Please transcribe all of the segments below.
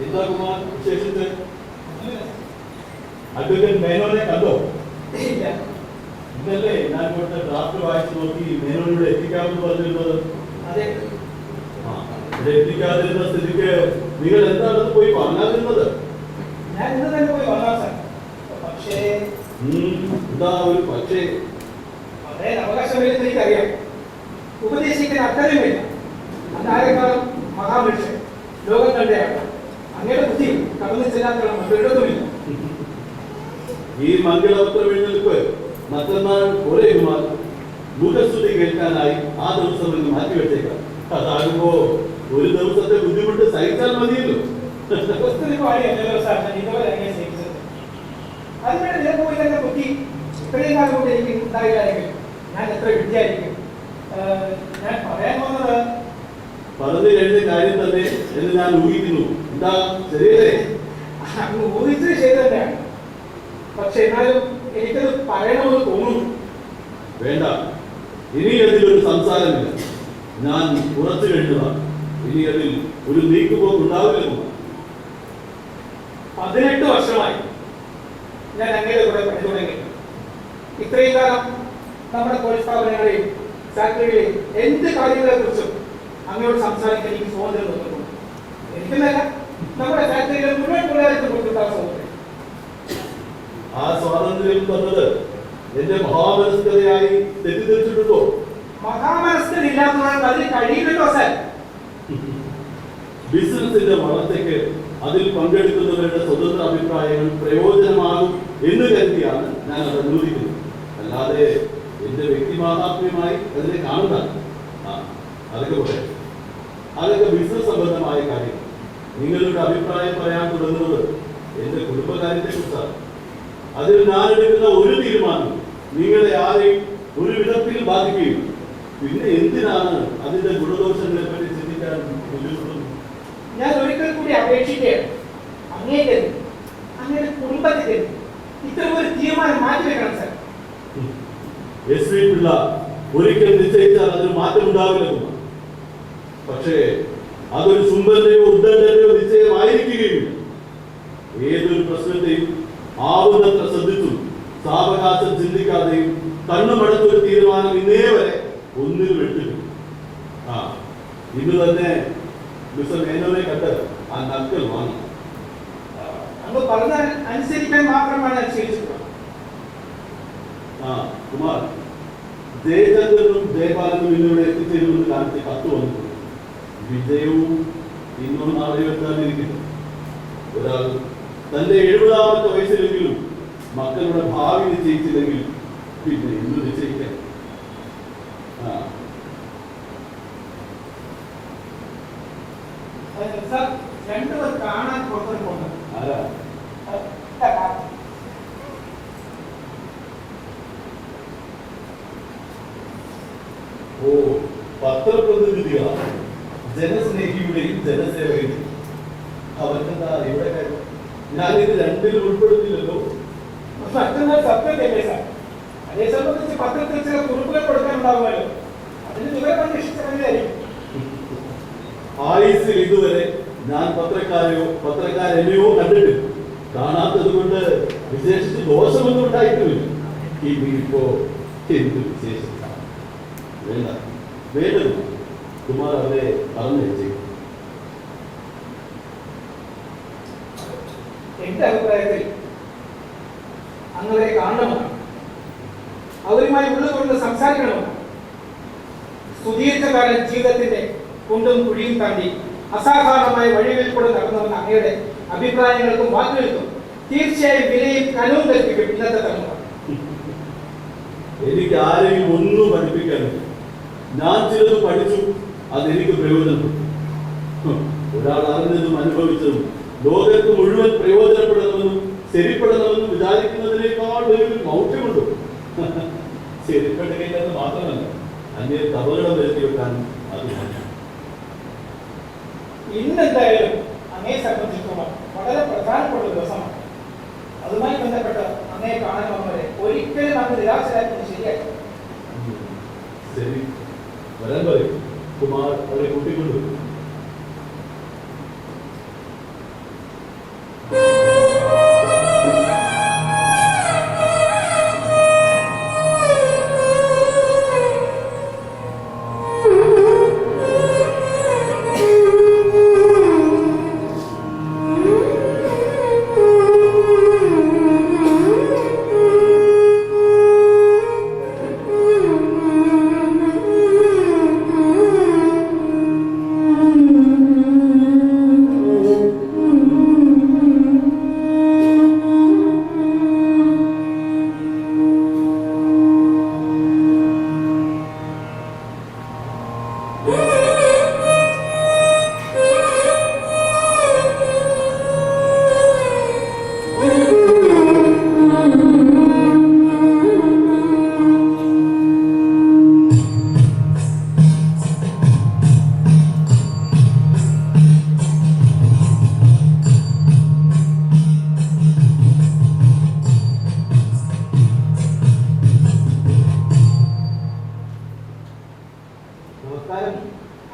എന്താ കുമാർ വിശേഷിച്ച്? അഡ്വക്കേറ്റ് മേനോനെ കണ്ടോ? ഇന്നല്ലേ ഞാൻ ഇവിടുത്തെ ഡ്രാഫ്റ്റ് വായിച്ചു നോക്കി മേനോനിവിടെ എത്തിക്കാമെന്ന് പറഞ്ഞിരുന്നത്. ഇവിടെ എത്തിക്കാതിരുന്ന സ്ഥിതിക്ക് നിങ്ങൾ എന്താണെന്ന് പോയി പറഞ്ഞാതിരുന്നത്? ഞാൻ ഇന്ന് തന്നെ പോയി വന്നാ സാർ. പക്ഷേ എന്താ ഒരു പക്ഷേ? വളരെ അവകാശമില്ലെന്ന് എനിക്കറിയാം. ഉപദേശിക്കാൻ അക്കരമില്ല. അതാരെക്കാളും മഹാമനുഷ്യൻ ലോകം കണ്ടയാണ്. അങ്ങയുടെ ബുദ്ധി കടന്നു ചെല്ലാത്ത മറ്റൊരിടത്തുമില്ല. ഈ മംഗളപത്ര എഴുന്നേൽപ്പ് മറ്റന്നാൾ ഒരേ കുമാർ മുഖസ്തുതി കേൾക്കാനായി ആ ദിവസം നിന്ന് മാറ്റിവെച്ചേക്കാം. അതാകുമ്പോ ഒരു ദിവസത്തെ ബുദ്ധിമുട്ട് സഹിച്ചാൽ മതിയല്ലോ. അതിനുവേണ്ടി നിനക്ക് പോയി തന്നെ ബുദ്ധി ഇത്രയും കാലം കൊണ്ട് എനിക്ക് ഉണ്ടായില്ലായിരിക്കും. ഞാൻ എത്ര വിദ്യായിരിക്കും. ഞാൻ പറയാൻ പോകുന്നത് പറഞ്ഞു കഴിഞ്ഞ കാര്യം തന്നെ എന്ന് ഞാൻ ഊഹിക്കുന്നു. എന്താ ശരിയല്ലേ? അങ്ങ് ഊഹിച്ചത് ശരി തന്നെയാണ്. പക്ഷെ എന്നാലും എനിക്കത് പറയണമെന്ന് തോന്നുന്നു. വേണ്ട, ഇനി അതിലൊരു സംസാരമില്ല. ഞാൻ ഉറച്ചു കഴിഞ്ഞതാണ്. ഇനി അതിൽ ഒരു നീക്കുപോക്ക് ഉണ്ടാവില്ല. 18 വർഷമായി ഞാൻ അങ്ങയുടെ കൂടെ പഠിച്ചു തുടങ്ങി. ഇത്രയും കാലം നമ്മുടെ കോളേജ് സ്ഥാപനങ്ങളെയും ഫാക്ടറികളെയും എന്ത് കാര്യങ്ങളെ കുറിച്ചും അങ്ങയോട് സംസാരിക്കാൻ എനിക്ക് സ്വാതന്ത്ര്യം തന്നിട്ടുണ്ട്. എനിക്കെന്നല്ല, നമ്മുടെ ഫാക്ടറികളെ മുഴുവൻ പിള്ളേർക്ക് കൊടുത്തിട്ടാണ് സ്വാതന്ത്ര്യം. ആ സ്വാതന്ത്ര്യം തന്നത് എന്റെ മഹാമനസ്കതയായി തെറ്റിദ്ധരിച്ചിട്ടുണ്ടോ? മഹാമനസ്കത ഇല്ലാത്തതാണ് അതിന് കഴിയില്ലല്ലോ സാർ. ബിസിനസിന്റെ വളർച്ചയ്ക്ക് അതിൽ പങ്കെടുക്കുന്നവരുടെ സ്വതന്ത്ര അഭിപ്രായങ്ങൾ പ്രയോജനമാകും എന്ന് കരുതിയാണ് ഞാൻ അത് അനുവദിക്കുന്നത്. അല്ലാതെ എന്റെ വ്യക്തിമാഹാത്മ്യമായി അതിനെ കാണുക. അതൊക്കെ പോട്ടെ, അതൊക്കെ ബിസിനസ് സംബന്ധമായ കാര്യങ്ങൾ. നിങ്ങളുടെ അഭിപ്രായം പറയാൻ തുടങ്ങുന്നത് എന്റെ കുടുംബകാര്യത്തെ കുറിച്ചാണ്. അതിൽ ഞാൻ എടുക്കുന്ന ഒരു തീരുമാനം നിങ്ങളെ ആരെയും ഒരു വിധത്തിലും ബാധിക്കുകയും പിന്നെ എന്തിനാണ് അതിന്റെ ഗുണദോഷങ്ങളെ പറ്റി ചിന്തിക്കാൻ ബുദ്ധിമുട്ടുന്നത്? ഞാൻ ഒരിക്കൽ കൂടി അപേക്ഷിക്കുകയാണ്. അങ്ങയുടെ കുടുംബത്തിൽ ഇത്തരം ഒരു തീരുമാനം മാറ്റിവെക്കണം സാർ. എസ്.വി. പിള്ള ഒരിക്കൽ നിശ്ചയിച്ചാൽ അതിന് മാറ്റം ഉണ്ടാവില്ല. പക്ഷേ അതൊരു സുന്ദരയോ ഉദ്ദണ്ഡനയോ നിശ്ചയമായിരിക്കുകയുമില്ല. ഏതൊരു പ്രശ്നത്തെയും ആവുന്നത്ര ശ്രദ്ധിച്ചും സാവകാശം ചിന്തിക്കാതെയും കണ്ണുമടത്തൊരു തീരുമാനം ഇന്നേ വരെ ഒന്നിൽ വിട്ടില്ല. ഇന്ന് തന്നെ മിസ്റ്റർ മേനോനെ കണ്ട് ആ നക്കൽ വാങ്ങി. അങ്ങ് പറഞ്ഞാൽ അനുസരിക്കാൻ മാത്രമാണ് അനുസരിച്ചിട്ടുള്ളത്. കുമാർ, ജയചന്ദ്രനും ജയപാലനും ഇന്നിവിടെ എത്തിച്ചേരുമെന്ന് കാണിച്ച് കത്ത് വന്നിട്ടുണ്ട്. വിജയവും ഇന്നോ നാളെയോ എത്താതിരിക്കുന്നു. ഒരാൾ തന്റെ 70ാമത്തെ വയസ്സിലെങ്കിലും മക്കളുടെ ഭാവി നിശ്ചയിച്ചില്ലെങ്കിൽ പിന്നെ എന്ത് നിശ്ചയിക്കാൻ? രണ്ടുപേർ കാണാൻ പുറത്തുകൊണ്ട് ആരാ? ഓ, പത്രപ്രതിനിധികളാണ്. ജനസ്നേഹിയുടെയും ജനസേവകന്റെയും. അവർക്കെന്താ ഇവിടെ കാര്യം? ഞാനിത് രണ്ടിലും ഉൾപ്പെടുത്തില്ലല്ലോ. മറ്റൊന്നാൽ സത്യത്തെ സാർ. അതേ സംബന്ധിച്ച് പത്രത്തിൽ ചില കുറിപ്പുകൾ കൊടുക്കാനുണ്ടാകുമല്ലോ. അതിന് വിവരം അന്വേഷിച്ചായിരിക്കും. ആയുസിൽ ഇതുവരെ ഞാൻ പത്രക്കാരെയോ പത്രക്കാരെന്നെയോ കണ്ടിട്ടില്ല. കാണാത്തത് കൊണ്ട് വിശേഷിച്ച് ദോഷമൊന്നും ഉണ്ടായിട്ടുമില്ല. ഇനിയിപ്പോ എന്ത് വിശേഷം? വേണ്ട, വേണ്ടത് കുമാർ അവരെ പറഞ്ഞയച്ചേക്കും. എന്റെ അഭിപ്രായത്തിൽ അങ്ങനെ കാണണമെന്ന്, അവരുമായി ഉള്ളുകൊണ്ട് സംസാരിക്കണമെന്ന്. സുദീർഘകാലം ജീവിതത്തിന്റെ കുണ്ടും കുഴിയും താണ്ടി അസാധാരണമായ വഴികളിൽ കൂടെ നടന്നുവന്ന അങ്ങയുടെ അഭിപ്രായങ്ങൾക്കും വാക്കുകൾക്കും തീർച്ചയായും വിലയും കനവും കൽപ്പിക്കും ഇന്നത്തെ തലമുറ. എനിക്ക് ആരെയും ഒന്നും പഠിപ്പിക്കാനില്ല. ഞാൻ ചിലത് പഠിച്ചു, അതെനിക്ക് പ്രയോജനപ്പെട്ടു. ഒരാൾ അറിഞ്ഞതും അനുഭവിച്ചതും ലോകത്ത് മുഴുവൻ പ്രയോജനപ്പെടണമെന്നും ശരിപ്പെടണമെന്നും വിചാരിക്കുന്നതിനേക്കാൾ ഒരു മൗഢ്യമുണ്ടോ? ശരിപ്പെടുകയില്ലെന്ന് മാത്രമല്ല, അന്യ അപകടം വരുത്തി വെക്കാൻ അത് ഇന്നെന്തായാലും അങ്ങയെ സംബന്ധിച്ചിടത്തോളം വളരെ പ്രധാനപ്പെട്ട ദിവസമാണ്. അതുമായി ബന്ധപ്പെട്ട് അങ്ങയെ കാണാൻ വന്നവരെ ഒരിക്കലും അങ്ങ് നിരാശരാക്കുന്നത് ശരിയായി. ശരി, വരാൻ പറയും. കുമാർ അവരെ കൂട്ടിക്കൊണ്ടു.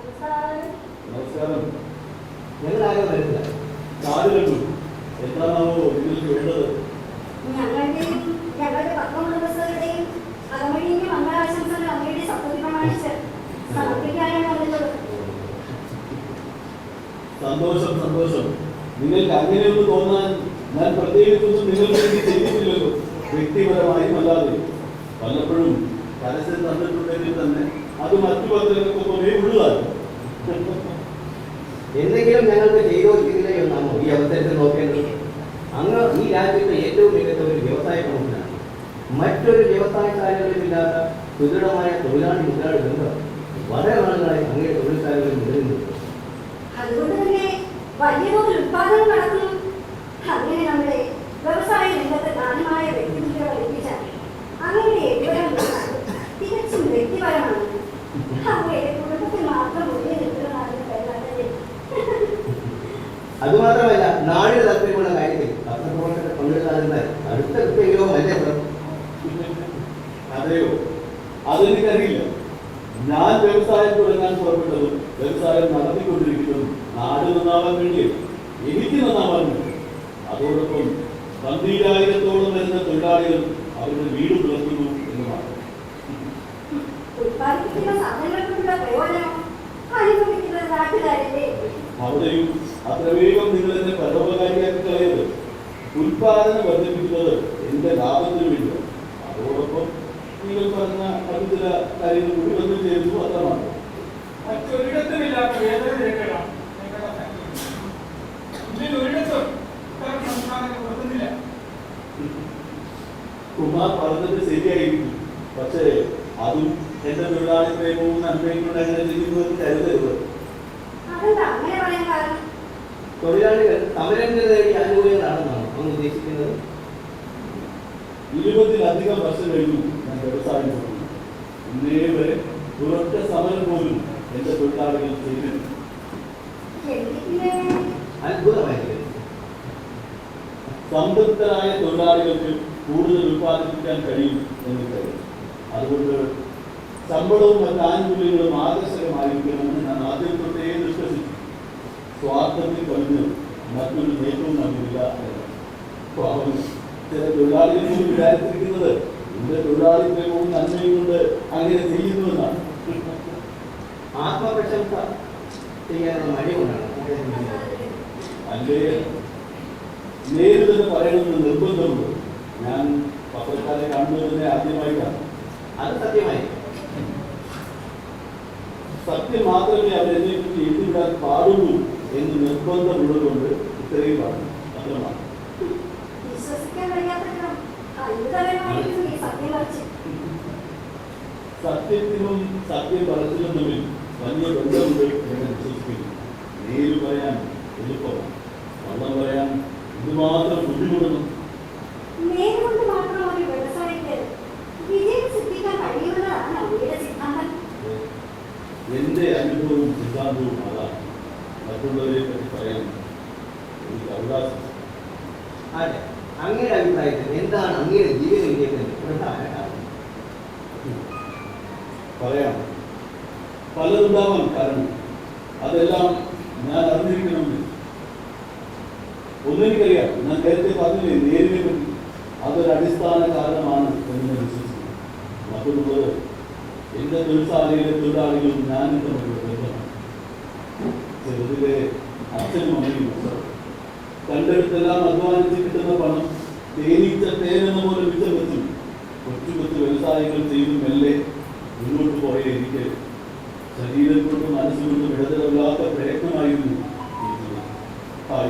നമസ്കാരം. ഞങ്ങൾ ആരോ വരുന്നില്ല. കാല് കണ്ടു. എന്താണാവോ നിങ്ങൾക്ക് വേണ്ടത്? ഞങ്ങളുടെ പത്മകുടുംബസ്ഥരുടെയും അകമഴിഞ്ഞ മംഗളാശംസകൾ അങ്ങയുടെ സത്യത്തിൽ പ്രമാണിച്ച് സമർപ്പിക്കാനാണ് വന്നത്. സന്തോഷം സന്തോഷം. നിങ്ങൾക്ക് അങ്ങനെയൊന്ന് തോന്നാൻ ഞാൻ പ്രത്യേകിച്ചൊന്നും നിങ്ങൾക്ക് വേണ്ടി ചെയ്തിട്ടില്ലല്ലോ, വ്യക്തിപരമായും അല്ലാതെ. പലപ്പോഴും പരസ്യം തന്നിട്ടുണ്ടെങ്കിൽ തന്നെ അത് മറ്റു പത്രങ്ങൾക്കൊപ്പമേ ഉള്ളതാണ്. എന്തെങ്കിലും ഞങ്ങൾക്ക് ചെയ്തോ ചെയ്തില്ലേ എന്നാണോ ഈ അവസരത്തിൽ നോക്കേണ്ടത്? അങ്ങ് ഈ രാജ്യത്തെ ഏറ്റവും മികച്ച ഒരു വ്യവസായ പ്രമുഖനാണ്. മറ്റൊരു വ്യവസായ ശാലകളിലില്ലാത്ത സുദൃഢമായ തൊഴിലാളി മുതലാളി ബന്ധം വളരെ നാളുകളായി അങ്ങയുടെ തൊഴിൽ ശാലകളിൽ നിലനിൽക്കുന്നു. അതുകൊണ്ട് തന്നെ വലിയ തോതിൽ ഉത്പാദനം നടക്കുന്നു. അങ്ങനെ നമ്മുടെ വ്യവസായ രംഗത്ത് ഗാനമായ വ്യക്തിത്വം പഠിപ്പിച്ച അങ്ങയുടെ എഴുപതാം തികച്ചും വ്യക്തിപരമാണ്. അങ്ങയുടെ കുടുംബത്തിൽ മാത്രം ഒഴിഞ്ഞു നിൽക്കുന്നതാണ് കരുതാതെ. അതുമാത്രമല്ല, നാടിന് താല്പര്യമുള്ള കാര്യത്തിൽ പത്രപ്രവർത്തകർ പങ്കെടുക്കാതിരുന്നാൽ അടുത്ത കൃത്യയോഗമല്ലേ സർ? അതെയോ? അതെനിക്കറിയില്ല. ഞാൻ വ്യവസായം തുടങ്ങാൻ പുറപ്പെട്ടതും വ്യവസായം നടത്തിക്കൊണ്ടിരിക്കുന്നതും നാട് നന്നാവാൻ വേണ്ടിയാണ്, എനിക്ക് നന്നാവാൻ വേണ്ടി. അതോടൊപ്പം 12,000-ഓളം വരുന്ന തൊഴിലാളികൾ അവരുടെ വീട് പുലർത്തുന്നു എന്ന് മാത്രം. ഉത്പാദിപ്പിക്കുന്ന സാധനങ്ങൾക്കുള്ള പ്രയോജനം അനുഭവിക്കുന്നത് നാട്ടുകാരല്ലേ? അവിടെയും അത്ര വേഗം നിങ്ങൾ എന്നെ പരോപകാരിയാക്കി കളയരുത്. ഉത്പാദനം വർദ്ധിപ്പിക്കുന്നത് എന്റെ ലാഭത്തിന് വേണ്ടിയാണ്. അതോടൊപ്പം നിങ്ങൾ പറഞ്ഞ മറ്റു ചില കാര്യങ്ങൾ കൂടി വന്നു ചേരുന്നു, അത്രമാണ്. മറ്റൊരിടത്തുമില്ലാത്ത വേതന നിരക്കുകളാണ് ഞങ്ങളുടെ ഫാക്ടറി. ഇതിൽ ഒരിടത്തും ഇത്തരം സംസ്ഥാനങ്ങൾ കൊടുക്കുന്നില്ല. കുമാർ പറഞ്ഞത് ശരിയായിരിക്കും. പക്ഷേ അതും എന്റെ തൊഴിലാളി പ്രേമവും നന്മയും കൊണ്ട് അങ്ങനെ ചെയ്യുന്നുവെന്ന് കരുതരുത്. അതെന്താ അങ്ങനെ പറയാൻ കാരണം? തൊഴിലാളികൾ സമരത്തിന് നേടി ആനുകൂല്യങ്ങളാണെന്നാണ് അങ്ങ് ഉദ്ദേശിക്കുന്നത്? 20-ലധികം വർഷം കഴിഞ്ഞു ഞാൻ വ്യവസായം തുടങ്ങി. ഇന്നേ വരെ ഒരൊറ്റ സമരം പോലും എന്റെ തൊഴിലാളികൾ ചെയ്തിരുന്നു. അത്ഭുതമായിരിക്കും. സംതൃപ്തരായ തൊഴിലാളികൾക്ക് കൂടുതൽ ഉത്പാദിപ്പിക്കാൻ കഴിയും എന്ന് കരുതുന്നു. അതുകൊണ്ട് ശമ്പളവും മറ്റ് ആനുകൂല്യങ്ങളും ആകർഷകമായിരിക്കണമെന്ന് ഞാൻ ആദ്യം തൊട്ടേ വിശ്വസിച്ചു. സ്വാർത്ഥത്തിൽ കവിഞ്ഞ് മറ്റൊരു നേട്ടവും നൽകില്ല എന്ന്. ചില തൊഴിലാളികൾ പോലും വിചാരിച്ചിരിക്കുന്നത് എന്റെ തൊഴിലാളി പ്രേമവും നന്മയും കൊണ്ട് അങ്ങനെ ചെയ്യുന്നുവെന്നാണ്. ആത്മപ്രശംസ ചെയ്യാനുള്ള മടികൊണ്ടാണ്. അല്ലേ, നേരിൽ തന്നെ പറയണമെന്ന് നിർബന്ധമുണ്ട്. ഞാൻ പത്രക്കാരെ കാണുന്നതിനെ ആദ്യമായിട്ടാണ്. അത് സത്യമായി. സത്യം മാത്രമേ അവരെന്നെ കുറിച്ച് എഴുതിവിടാൻ പാടുള്ളൂ എന്ന് നിർബന്ധമുള്ളതുകൊണ്ട് ഇത്രയും പറഞ്ഞു, അത്രമാണ്. വിശ്വസിക്കാൻ കഴിയാത്ത അത്ഭുതകരമായിരിക്കും ഈ സത്യം വരച്ച്. സത്യത്തിനും സത്യം പറച്ചിലും തമ്മിൽ വലിയ ബന്ധമുണ്ട് എന്ന് വിശ്വസിക്കുന്നു. നേര് പറയാൻ എളുപ്പമാണ്, കള്ളം പറയാൻ ഇതുമാത്രം ബുദ്ധിമുട്ടുന്നു. നേരുകൊണ്ട് മാത്രം ഒരു വ്യവസായത്തിൽ വിജയം സിദ്ധിക്കാൻ കഴിയുന്നതാണ് അങ്ങയുടെ സിദ്ധാന്തം. എന്റെ അനുഭവവും സിദ്ധാന്തവും അതാണ്. മറ്റുള്ളവരെ പറ്റി പറയാൻ എനിക്ക് അവകാശം. അതെ, അങ്ങയുടെ അഭിപ്രായത്തിൽ എന്താണ് അങ്ങയുടെ ജീവിത വിജയത്തിന്റെ പ്രധാന കാരണം? പറയാം, പലതുണ്ടാവാൻ കാരണം. അതെല്ലാം ഞാൻ അറിഞ്ഞിരിക്കണമെന്ന് ഒന്നെനിക്കറിയാം. ഞാൻ നേരത്തെ പറഞ്ഞില്ലേ നേരിനെ പറ്റി, അതൊരു അടിസ്ഥാന കാരണമാണ് എന്ന് ഞാൻ വിശ്വസിക്കുന്നു. മറ്റുള്ളത് എന്റെ തൊഴിൽശാലയിലെ തൊഴിലാളികളും ഞാനും തമ്മിലുള്ള ബന്ധമാണ്. ചെറുതിലെ അച്ഛനും അമ്മയും കണ്ടെടുത്തെല്ലാം അധ്വാനിച്ച് കിട്ടുന്ന പണം തേനീച്ച തേനെന്ന പോലെ മിച്ചം വെച്ചും കൊച്ചു കൊച്ചു വ്യവസായങ്ങൾ ചെയ്തും മെല്ലെ മുന്നോട്ട് പോയ എനിക്ക് ശരീരം കൊണ്ടും മനസ്സുകൊണ്ടും ഇടതരമില്ലാത്ത പ്രയത്നമായിരുന്നു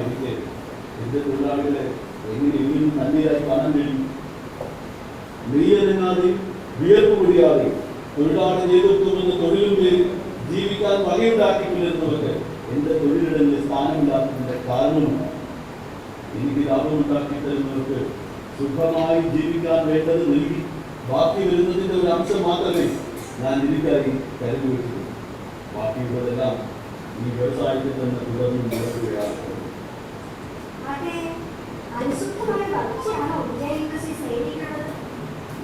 എനിക്ക് എന്റെ തൊഴിലാളികളെ എങ്ങനെ എങ്കിലും നല്ലതായി കാണാൻ കഴിയും. നെയ്യനങ്ങാതെയും വിയർപ്പ് പൊടിയാതെ തൊഴിലാളി നേതൃത്വം എന്ന തൊഴിലും പേരിൽ ജീവിക്കാൻ വകയുണ്ടാക്കിക്കൊണ്ടിരുന്നവർക്ക് എന്റെ തൊഴിലിടങ്ങളിൽ സ്ഥാനമില്ലാത്തതിന്റെ കാരണമുണ്ട്. എനിക്ക് ലാഭമുണ്ടാക്കി തരുന്നവർക്ക് സുഖമായി ജീവിക്കാൻ വേണ്ടത് നൽകി ബാക്കി വരുന്നതിന്റെ ഒരു അംശം മാത്രമേ ഞാൻ എനിക്കായി കരുതി വെച്ചിട്ടുള്ളൂ. ബാക്കിയുള്ളതെല്ലാം ഈ വ്യവസായത്തിൽ തന്നെ തുടർന്ന് നടക്കുകയാണ്.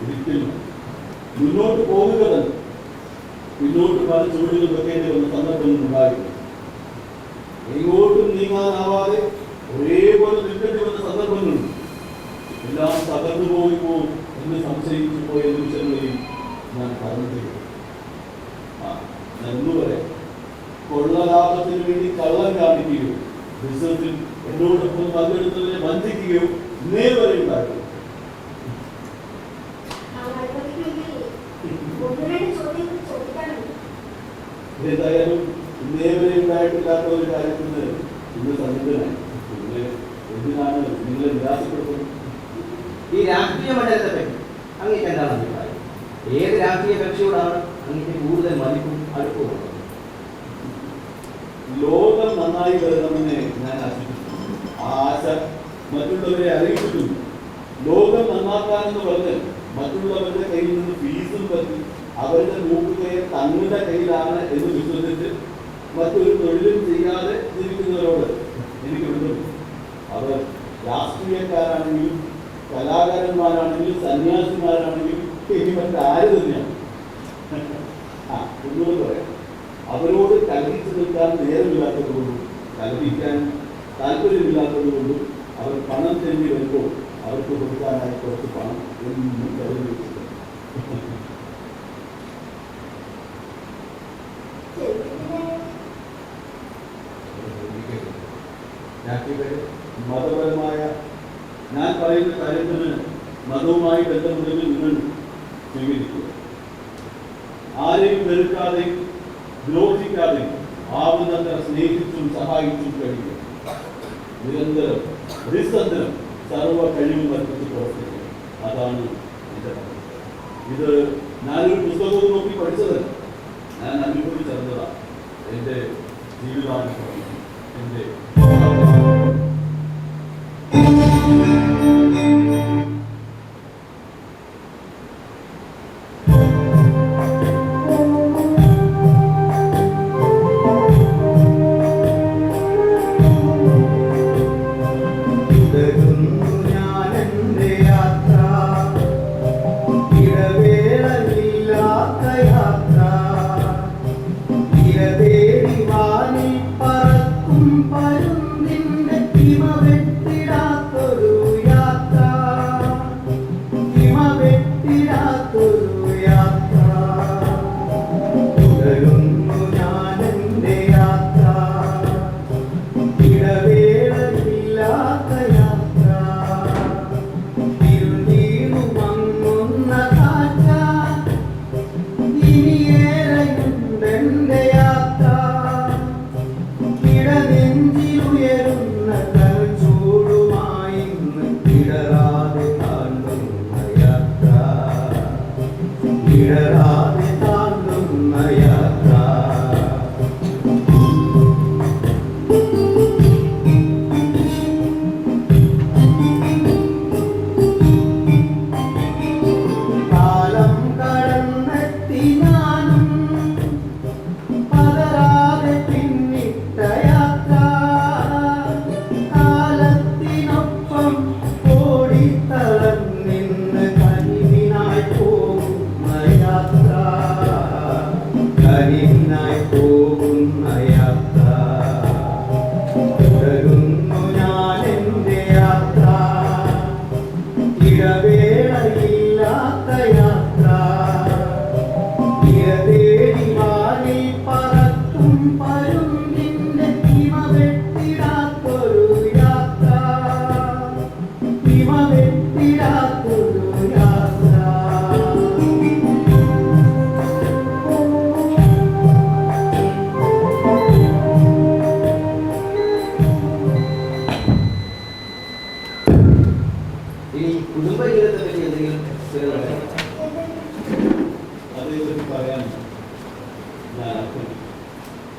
ഒരിക്കലും മുന്നോട്ട് പോകുക തന്നെ. പിന്നോട്ട് പല ചുവടുകൾ വെക്കേണ്ടി വന്ന സന്ദർഭങ്ങൾ ഉണ്ടായിരുന്നു. എങ്ങോട്ടും നീങ്ങാനാവാതെ ഒരേപോലെ നിൽക്കേണ്ടി വന്ന സന്ദർഭങ്ങളുണ്ട്. എല്ലാം തകർന്നു പോയിപ്പോ എന്ന് സംശയിച്ചു പോയ നിമിഷങ്ങളിൽ ഞാൻ പറഞ്ഞിരിക്കുന്നു. ഞാൻ ഒന്നു പറയാം, കൊള്ളലാഭത്തിന് വേണ്ടി കള്ളം കാണിക്കുകയോ ബിസിനസ്സിൽ എന്നോടൊപ്പം പങ്കെടുത്തതിനെ വഞ്ചിക്കുകയോ ഇന്നേ വരെ ഉണ്ടായിരുന്നു. ഏതായാലും ഇന്നേ വരെ ഉണ്ടായിട്ടില്ലാത്ത ഒരു കാര്യത്തിന് ഇന്ന് സന്നിധനായി. പിന്നെ എന്തിനാണ് നിങ്ങളെ നിരാശപ്പെടുത്തുന്നത്? ഈ രാഷ്ട്രീയ മണ്ഡലത്തെ പറ്റി അങ്ങേക്ക് എന്താണ് അഭിപ്രായം? ഏത് രാഷ്ട്രീയ കക്ഷിയോടാണ് അങ്ങേക്ക് കൂടുതൽ മതിപ്പും അടുപ്പവും? ലോകം നന്നായി വരണമെന്ന് ഞാൻ ആശിക്കുന്നു. ആ ആശ മറ്റുള്ളവരെ അറിയിച്ചിട്ടുണ്ട്. ലോകം നന്നാക്കാനെന്ന് പറഞ്ഞ് മറ്റുള്ളവരുടെ കയ്യിൽ നിന്ന് ഫീസും പറ്റി അവരുടെ മൂക്കുകയെ തങ്ങളുടെ കയ്യിലാണ് എന്ന് വിശ്വസിച്ച് മറ്റൊരു തൊഴിലും ചെയ്യാതെ ജീവിക്കുന്നവരോട് എനിക്ക് വിടുന്നു. അവർ രാഷ്ട്രീയക്കാരാണെങ്കിലും കലാകാരന്മാരാണെങ്കിലും സന്യാസിമാരാണെങ്കിലും ഇനി മറ്റാര് തന്നെയാണ്. ഒന്നുകൂടെ പറയാം, അവരോട് കലഹിച്ചു നിൽക്കാൻ നേരമില്ലാത്തതുകൊണ്ടും കലഹിക്കാൻ താല്പര്യമില്ലാത്തതുകൊണ്ടും അവർ പണം ചെല്ലി വരുമ്പോൾ അവർക്ക് കൊടുക്കാനായി കുറച്ച് പണം എന്നും കരുതി വെച്ചിട്ടുണ്ട്. മതപരമായ ഞാൻ പറയുന്ന കാര്യത്തിന് മതവുമായി ബന്ധമുണ്ടെങ്കിൽ നിങ്ങൾ സ്വീകരിക്കുക. ആരെയും വെറുക്കാതെയും ദ്രോഹിക്കാതെയും ആവുന്നത്ര സ്നേഹിച്ചും സഹായിച്ചും കഴിയുക. നിരന്തരം നിസ്സന്തരം സർവ്വ കഴിവും വർദ്ധിച്ച് പ്രവർത്തിക്കുക. അതാണ് എൻ്റെ പദ്ധതി. ഇത് ഞാനൊരു പുസ്തകവും നോക്കി പഠിച്ചതല്ല, ഞാൻ അനുഭവിച്ചറിഞ്ഞതാണ്. എൻ്റെ ജീവിതാനുഭവം, എൻ്റെ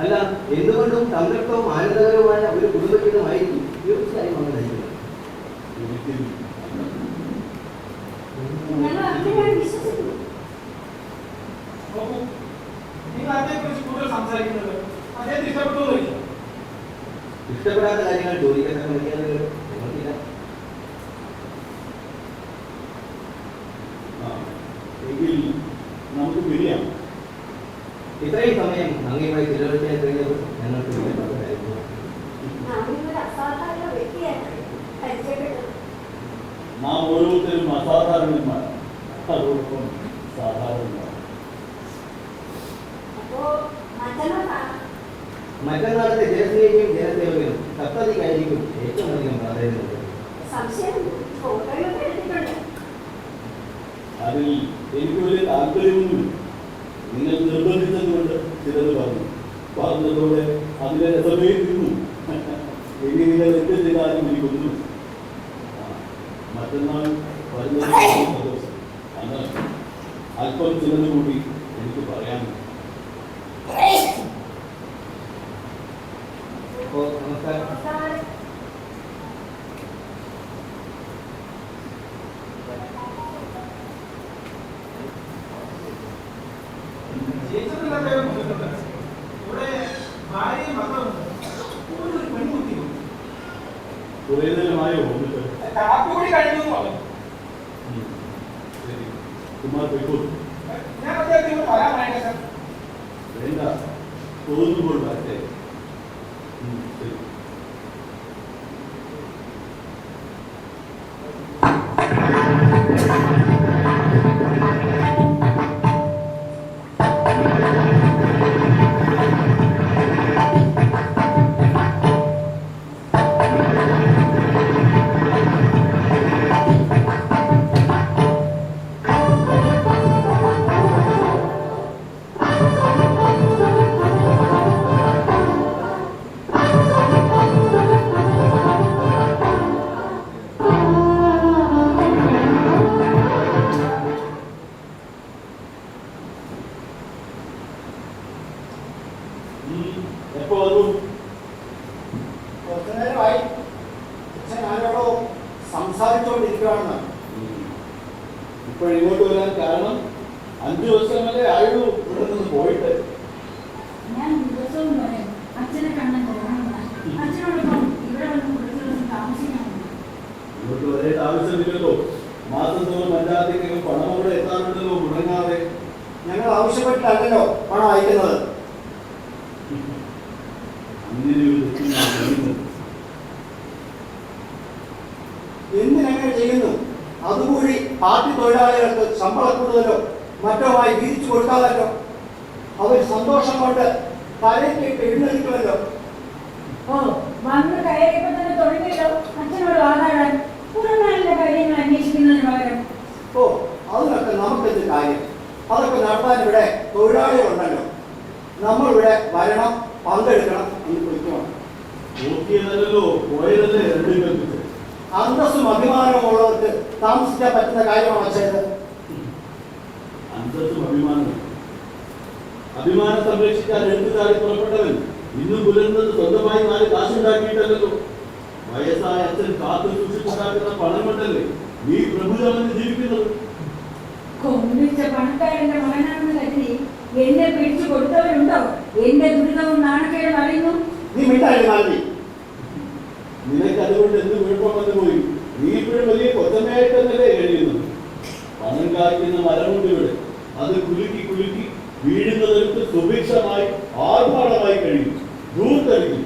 അല്ല, എന്തുകൊണ്ടും സംതൃപ്തവും ആനന്ദകരവുമായ ഒരു കുടുംബജീവിതമായിരിക്കും തീർച്ചയായും നമ്മൾ നയിക്കുന്നത്. ഇഷ്ടപ്പെടാത്ത കാര്യങ്ങൾ ചോദിക്കാൻ മര്യാദകൾ നിങ്ങൾക്കില്ല. എങ്കിൽ നമുക്ക് പിരിയാം. അങ്ങയുമായി ചിലവഴിക്കാൻ കഴിഞ്ഞത് ഞങ്ങൾക്ക് വിലപ്പെട്ട കാര്യമാണ്. ഞാനൊരു അസാധാരണ വ്യക്തിയാണ് പരിചയപ്പെട്ടത്. നാം ഓരോരുത്തരും അസാധാരണന്മാർ, അതോടൊപ്പം സാധാരണന്മാർ. അപ്പോ മറ്റന്നാൾ കാണാം. മറ്റന്നാളത്തെ ജനസ്നേഹിയും ജനസേവകനും സപ്തതിക്കായിരിക്കും ഏറ്റവും അധികം പ്രാധാന്യമുള്ളത്. സംശയം ഫോട്ടോയൊക്കെ എടുത്തിട്ടുണ്ട്. അതിൽ എനിക്ക് വലിയ താല്പര്യമൊന്നുമില്ല. നിങ്ങൾ നിർബന്ധിച്ചതുകൊണ്ട് ചിലത് പറഞ്ഞതോടെ അതിലെ രസമേ തീർന്നു. ഇനി നിങ്ങൾ എന്ത് ചെയ്താലും എനിക്കൊന്നും. മറ്റന്നാൾ വരുന്നത് സന്തോഷം. അന്ന് അല്പം ചിലത് കൂടി എനിക്ക് പറയാനുണ്ട്. അപ്പോൾ നമസ്കാരം. നമസ്കാരം. ചേച്ചിയുടെ പേര് വന്നിട്ടുണ്ട്. ഇവിടെ ഭാര്യയും മക്കളും ഒരു പെൺകുട്ടി കുറേ നേരമായോ വന്നിട്ട്? കാപ്പി കൂടി കഴിഞ്ഞു എന്ന് പറഞ്ഞു. ശരി, കുമാർ പോയിക്കോളൂ. ഞാൻ അദ്ദേഹത്തിന് വരാൻ വേണ്ട സാർ. വേണ്ട, തോന്നുമ്പോൾ വരട്ടെ. ശരി. എപ്പോ വന്നു? കുറച്ചു നേരമായി. പക്ഷെ ഞാനോടോ സംസാരിച്ചുകൊണ്ടിരിക്കുകയാണെന്ന്. ഇപ്പോഴിങ്ങോട്ട് വരാൻ കാരണം 5 വർഷമല്ലേ ആയുള്ളൂ ഇവിടെ നിന്ന് പോയിട്ട്. ഞാൻ ദിവസവും വരെ അച്ഛനെ കാണാൻ പോകണമെന്ന് അച്ഛനോടൊപ്പം ഇവിടെ വന്ന് കുറച്ച് ദിവസം താമസിക്കാനുണ്ട്. ഇങ്ങോട്ട് വരേണ്ട ആവശ്യമില്ലല്ലോ. മാസം തോറും പഞ്ചായത്തേക്ക് പണം അവിടെ എത്താറുണ്ടല്ലോ മുടങ്ങാതെ. ഞങ്ങൾ ആവശ്യപ്പെട്ടിട്ടല്ലല്ലോ പണം അയക്കുന്നത്. അങ്ങനെ ഒരു തെറ്റ് ഞാൻ ചെയ്യുന്നത്. എന്തിനങ്ങനെ ചെയ്യുന്നു? അതുകൂടി പാർട്ടി തൊഴിലാളികൾക്ക് ശമ്പള കൂടുതലോ മറ്റോ ആയി വീതിച്ചു കൊടുക്കാതല്ലോ. അവർ സന്തോഷം കൊണ്ട് തലയ്ക്ക് എഴുന്നേൽക്കുമല്ലോ. ഓ, വന്ന് കയറിയപ്പോ തന്നെ തുടങ്ങിയല്ലോ അച്ഛനോട് വാതാടാൻ. പുറനാളിലെ കാര്യങ്ങൾ അന്വേഷിക്കുന്നതിന് പകരം. ഓ, അതിനൊക്കെ നമുക്കെന്ത് കാര്യം? അതൊക്കെ നടത്താൻ ഇവിടെ തൊഴിലാളികളുണ്ടല്ലോ. നമ്മളിവിടെ വരണം, പങ്കെടുക്കണം എന്ന് വിളിക്കണം. നോക്കിയതല്ലോ, പോയതല്ലേ രണ്ടും കൽപ്പിച്ച്. അന്തസ്സും അഭിമാനവും ഉള്ളവർക്ക് താമസിക്കാൻ പറ്റുന്ന കാര്യമാണ് ചെയ്തത്. അന്തസ്സും അഭിമാനവും. അഭിമാനം സംരക്ഷിക്കാൻ എഴുത്തുകാരി പുറപ്പെട്ടവൻ ഇന്നും പുലർന്നത് സ്വന്തമായി 4 കാശുണ്ടാക്കിയിട്ടല്ലോ. വയസ്സായ അച്ഛൻ കാത്തു സൂക്ഷിച്ചുണ്ടാക്കുന്ന പണം കൊണ്ടല്ലേ നീ പ്രഭുജമെന്ന് ജീവിക്കുന്നത്. കൊമ്പിച്ച പണക്കാരന്റെ മകനാണെന്ന് കരുതി എന്നെ പിടിച്ചു കൊടുത്തവരുണ്ടോ? എന്റെ ദുരിതവും നാണക്കേടും അറിയുന്നു. നീ മിണ്ടായി മാറി. നിനക്ക് അതുകൊണ്ട് എന്ത് കുഴപ്പം വന്നു പോയി? നീ ഇപ്പോഴും വലിയ കൊച്ചമ്മയായിട്ടെന്നല്ലേ കഴിയുന്നത്. പണം കായ്ക്കുന്ന മരമുണ്ട് ഇവിടെ. അത് കുലുക്കി കുലുക്കി വീഴുന്നതെടുത്ത് സുഭിക്ഷമായി ആർഭാടമായി കഴിയും, ദൂർത്തടിക്കും.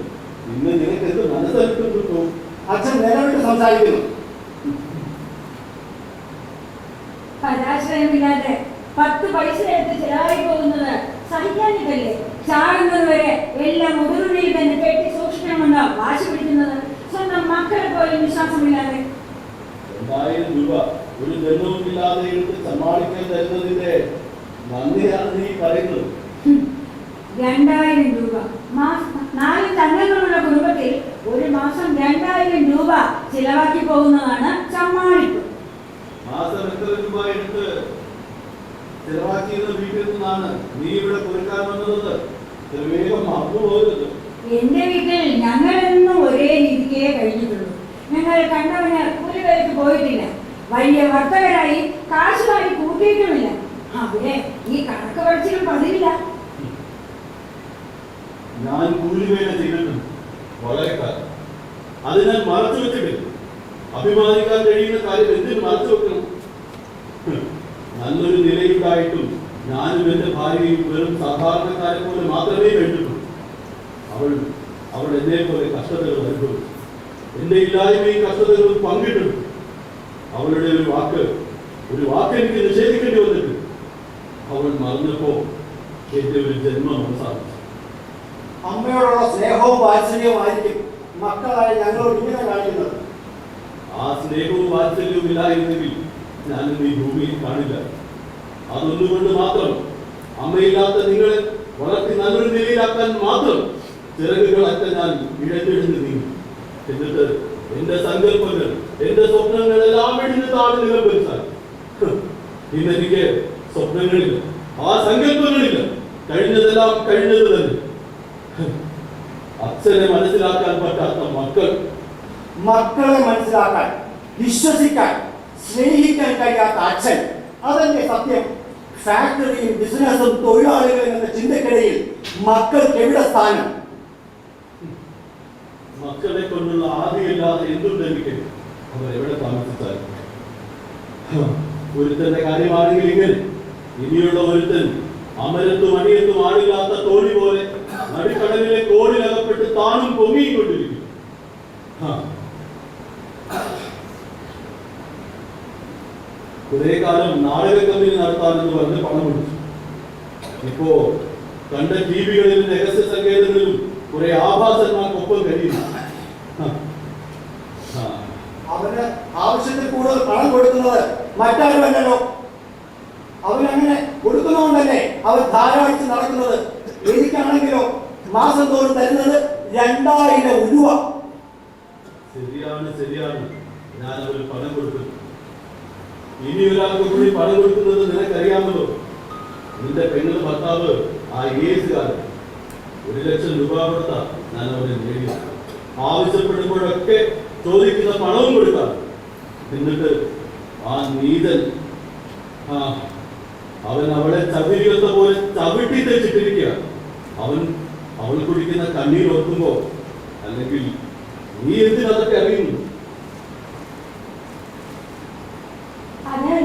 ഇന്ന് നിനക്ക് എന്ത് മനസ്സലിട്ടും കിട്ടും? അച്ഛൻ നിലവിട്ട് സംസാരിക്കുന്നു. പരാശ്രയമില്ലാതെ 10 പൈസ എടുത്ത് ചെലവായി പോകുന്നത് സഹിക്കാനിട്ടല്ലേ? ചാടുന്നത് വരെ എല്ലാം ഉടനുള്ളിൽ തന്നെ കെട്ടി സൂക്ഷിക്കണമെന്നോ വാശി പിടിക്കുന്നത്? സ്വന്തം മക്കളെ പോലും വിശ്വാസമില്ലാതെ. 2000 രൂപ ഒരു ജന്മവുമില്ലാതെ എടുത്ത് സമ്മാനിക്കാൻ തരുന്നതിന്റെ നന്ദിയാണ് നീ പറയുന്നത്. 2000 രൂപ 4 തങ്കങ്ങളുള്ള കുടുംബത്തിൽ ഒരു മാസം 2000 രൂപ ചിലവാക്കി പോകുന്നതാണ് ചമ്മാടിപ്പ്. മാസം എത്ര രൂപ എടുത്ത് ചെലവാക്കിയത് വീട്ടിൽ നിന്നാണ് നീ ഇവിടെ കൊടുക്കാൻ വന്നത്? വേഗം മറന്നുപോകരുത്. എന്റെ വീട്ടിൽ ഞങ്ങളെന്നും ഒരേ രീതിക്കേ കഴിഞ്ഞിട്ടുള്ളൂ. ഞങ്ങൾ കണ്ടവന് കൂലിവേലയ്ക്ക് പോയിട്ടില്ല. വലിയ വർത്തകരായി കാശുമായി കൂട്ടിയിട്ടുമില്ല. അവിടെ ഈ കണക്ക് പഠിച്ചിലും പതിവില്ല. ഞാൻ കൂലിവേല ചെയ്തിട്ടുണ്ട് വളരെ കാലം. അത് ഞാൻ മറച്ചു വെച്ചിട്ടില്ല. അഭിമാനിക്കാൻ കഴിയുന്ന കാര്യം എന്തിനു മറച്ചു വെക്കണം? നല്ലൊരു നിലയുണ്ടായിട്ടും ഞാനും എൻ്റെ ഭാര്യയും വെറും സാധാരണക്കാരെ പോലെ മാത്രമേ വേണ്ടിയിട്ടുള്ളൂ. അവൾ എന്നെ പോലെ കഷ്ടതകൾ അനുഭവിച്ചു. എൻ്റെ ഇല്ലായ്മയും കഷ്ടതകളും പങ്കിട്ടുണ്ട്. അവളുടെ ഒരു വാക്ക് എനിക്ക് നിഷേധിക്കേണ്ടി വന്നിട്ട് അവൾ മറന്നപ്പോ എന്റെ ഒരു ജന്മം അവസാനിച്ചു. അമ്മയോടുള്ള സ്നേഹവും വാത്സല്യവും ആയിരിക്കും മക്കളായ ഞങ്ങളോട് ഇങ്ങനെ കാണിക്കുന്നത്. ആ സ്നേഹവും വാത്സല്യവും ഇല്ലായിരുന്നെങ്കിൽ ഞാനിന്ന് ഈ ഭൂമിയിൽ കാണില്ല. അതൊന്നുകൊണ്ട് മാത്രം അമ്മയില്ലാത്ത നിങ്ങളെ വളർത്തി നല്ലൊരു നിലയിലാക്കാൻ മാത്രം ചിറകുകളൊക്കെ ഞാൻ ഇഴഞ്ഞിഴഞ്ഞ് നീങ്ങി. എന്നിട്ട് എന്റെ സങ്കല്പങ്ങൾ, എന്റെ സ്വപ്നങ്ങളെല്ലാം ഇടിഞ്ഞ് താഴെ നിലംപരിച്ചാൽ ഇന്നെനിക്ക് സ്വപ്നങ്ങളില്ല, ആ സങ്കല്പങ്ങളില്ല. കഴിഞ്ഞതെല്ലാം കഴിഞ്ഞത് തന്നെ. അച്ഛനെ മനസ്സിലാക്കാൻ പറ്റാത്ത മക്കളെ മനസ്സിലാക്കാൻ, വിശ്വസിക്കാൻ, സ്നേഹിക്കാൻ കഴിയാത്ത അച്ഛൻ, അതല്ലേ സത്യം. ഫാക്ടറിയും ബിസിനസ്സും തൊഴിലാളികളും എന്ന ചിന്തക്കിടയിൽ മക്കൾക്ക് എവിടെ സ്ഥാനം? മക്കളെ കൊണ്ടുള്ള ആദിയില്ലാതെ എന്തുണ്ട് എനിക്ക്? അവർ എവിടെ താമസിച്ചാൽ ഒരുത്തന്റെ കാര്യമാണെങ്കിൽ ഇങ്ങനെ, ഇനിയുള്ള ഒരുത്തൻ അമരത്തും അണിയത്തും ആടില്ലാത്ത തോണി പോലെ നടുക്കടലിലെ കോടിനകപ്പെട്ട് താണും പൊങ്ങിക്കൊണ്ടിരിക്കും. കുറെ കാലം നാടക കമ്പനി നടത്താമെന്ന് പറഞ്ഞ് പണം കൊടുത്തു. ഇപ്പോ കണ്ട ടിവികളിലും രഹസ്യ സങ്കേതങ്ങളിലും കുറെ ആഭാസന്മാർക്കൊപ്പം കഴിയുന്നു. അവന് ആവശ്യത്തിൽ കൂടുതൽ പണം കൊടുക്കുന്നത് മറ്റാരുമല്ലല്ലോ. അവനങ്ങനെ കൊടുക്കുന്നതുകൊണ്ടല്ലേ അവൻ ധാരാളിച്ച് നടക്കുന്നത്. എനിക്കാണെങ്കിലോ മാസം തോറും തരുന്നത് 2000 ഉരുവ. ശരിയാണ്, ഞാൻ അവന് പണം കൊടുക്കുന്നു. ഇനി ഒരാൾക്ക് കൂടി പണം കൊടുക്കുന്നത് നിനക്കറിയാമല്ലോ. നിന്റെ പെങ്ങളുടെ ഭർത്താവ് ആ ഏസുകാരൻ 1 ലക്ഷം രൂപ കൊടുത്താ ഞാൻ അവനെ നേടിയത്. ആവശ്യപ്പെടുമ്പോഴൊക്കെ ചോദിക്കുന്ന പണവും കൊടുക്കാം. എന്നിട്ട് ആ നീതൻ അവൻ അവളെ ചവിരിയൊത്ത പോലെ ചവിട്ടി തെച്ചിട്ടിരിക്കുക. അവൾ കുടിക്കുന്ന കണ്ണീർ ഓർക്കുമ്പോ, അല്ലെങ്കിൽ നീ എന്തിനതൊക്കെ അറിയുന്നു? അതെ,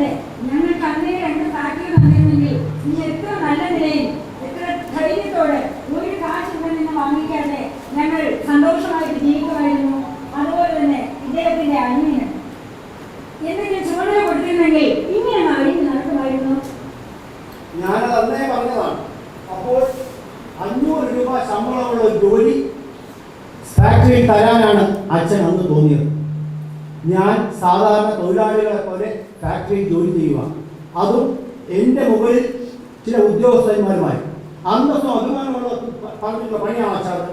ഞങ്ങൾക്ക് അന്നേ 2 ഫാക്ടറി വന്നിരുന്നെങ്കിൽ നീ എത്ര നല്ല നിലയിൽ, എത്ര ധൈര്യത്തോടെ ഒരു കാശ് ഇവിടെ നിന്ന് വാങ്ങിക്കാതെ ഞങ്ങൾ സന്തോഷമായിട്ട് ജീവിക്കുമായിരുന്നു. അതുപോലെ തന്നെ ഇദ്ദേഹത്തിന്റെ അനിയന് എന്തെങ്കിലും ചുമതല കൊടുത്തിരുന്നെങ്കിൽ ഇങ്ങനെ അഴിഞ്ഞ് നടക്കുമായിരുന്നു. ഞാനത് അന്നേ പറഞ്ഞതാണ്. അപ്പോൾ 500 രൂപ ശമ്പളമുള്ള ഒരു ജോലി ഫാക്ടറിയിൽ തരാനാണ് അച്ഛൻ അന്ന് തോന്നിയത്. ഞാൻ സാധാരണ തൊഴിലാളികളെ പോലെ ഫാക്ടറിയിൽ ജോലി ചെയ്യുക, അതും എൻ്റെ മുകളിൽ ചില ഉദ്യോഗസ്ഥന്മാരുമായി. അന്നൊന്നും അഭിമാനമുള്ള പറഞ്ഞിട്ടുള്ള പണിയാണ് അച്ഛാത്.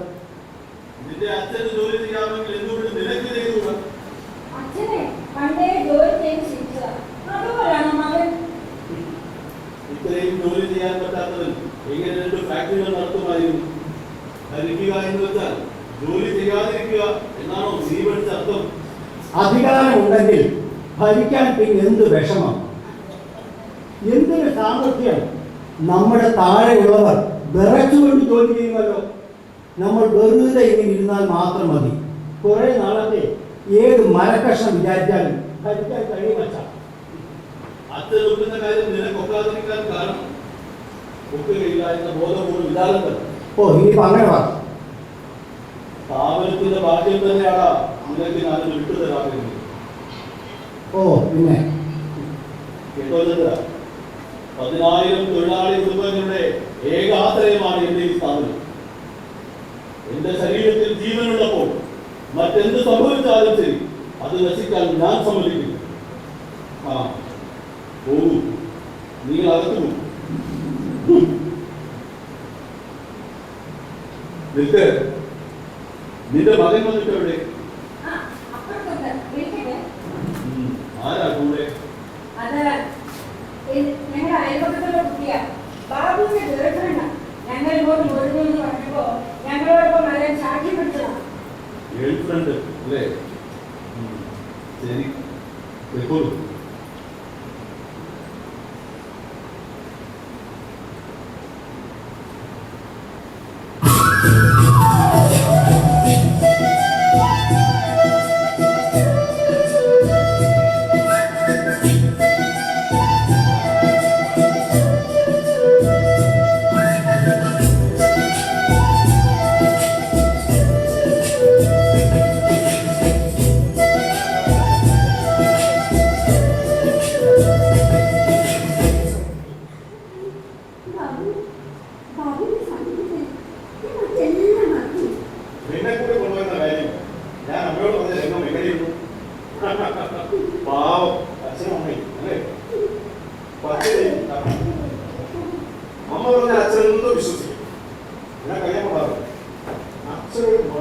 നിന്റെ അച്ഛന് ജോലി ചെയ്യാമെങ്കിൽ എന്തുകൊണ്ട് നിനക്ക് ചെയ്തുകൂടാ? അച്ഛനെ പണ്ടേ ജോലി ചെയ്ത് ശീലിച്ചതാ. അതുപോലെയാണ് മകൻ. ഇത്രയും ജോലി ചെയ്യാൻ പറ്റാത്തവൻ എങ്ങനെ 2 ഫാക്ടറികൾ നടത്തുമായിരുന്നു? ഭരിക്കുക എന്ന് വെച്ചാൽ ജോലി ചെയ്യാതിരിക്കുക എന്നാണോ നീ പഠിച്ച അർത്ഥം? അധികാരമുണ്ടെങ്കിൽ ഭരിക്കാൻ പിന്നെ എന്ത് വിഷമം, എന്തൊരു സാമർഥ്യം. നമ്മുടെ താഴെയുള്ളവർ വിറച്ചുകൊണ്ട് ജോലി ചെയ്യുമല്ലോ. നമ്മൾ വെറുതെ ഇങ്ങനെ ഇരുന്നാൽ മാത്രം മതി. കുറെ നാളത്തെ ഏത് മരക്കഷ്ണം വിചാരിച്ചാലും ഭരിക്കാൻ കഴിയുമച്ച. അച്ഛൻ ഒക്കുന്ന കാര്യം നിനക്കൊക്കാതിരിക്കാൻ കാരണം ഒക്കുകയില്ല എന്ന ബോധപൂർവ്വം വിചാരം. ഇനിയിപ്പോ അങ്ങനെ വാ. സ്ഥാപനത്തിന്റെ ഭാഗ്യം തന്നെയാണ് നിനക്ക് ഞാനത് വിട്ടുതരാറുള്ളത്. പിന്നെ കേട്ടോ ചന്ദ്ര, 10,000 തൊഴിലാളി കുടുംബങ്ങളുടെ ഏക ആശ്രയമാണ് എന്റെ ഈ സ്ഥാപനം. എന്റെ ശരീരത്തിൽ ജീവനുള്ളപ്പോൾ മറ്റെന്ത് സംഭവിച്ചാലും ശരി അത് നശിക്കാൻ ഞാൻ സമ്മതിക്കില്ല. പോകൂ, നിങ്ങൾ അകത്തു പോകും. നിൽക്ക്. നിന്റെ മകൻ വന്നിട്ട് എവിടെ? ആരാ കൂടെ? അത് ഞങ്ങളുടെ അയൽപക്കത്തുള്ള കുട്ടിയാ, ബാബുവിന്റെ ഗേൾഫ്രണ്ടാ. ഞങ്ങൾ ഇങ്ങോട്ട് മുഴുവൻ പറഞ്ഞപ്പോ ഞങ്ങളോടൊപ്പം വരാൻ സാക്ഷി പിടിച്ചതാ. ഗേൾഫ്രണ്ട് അല്ലേ? ശരി, വെക്കോളൂ.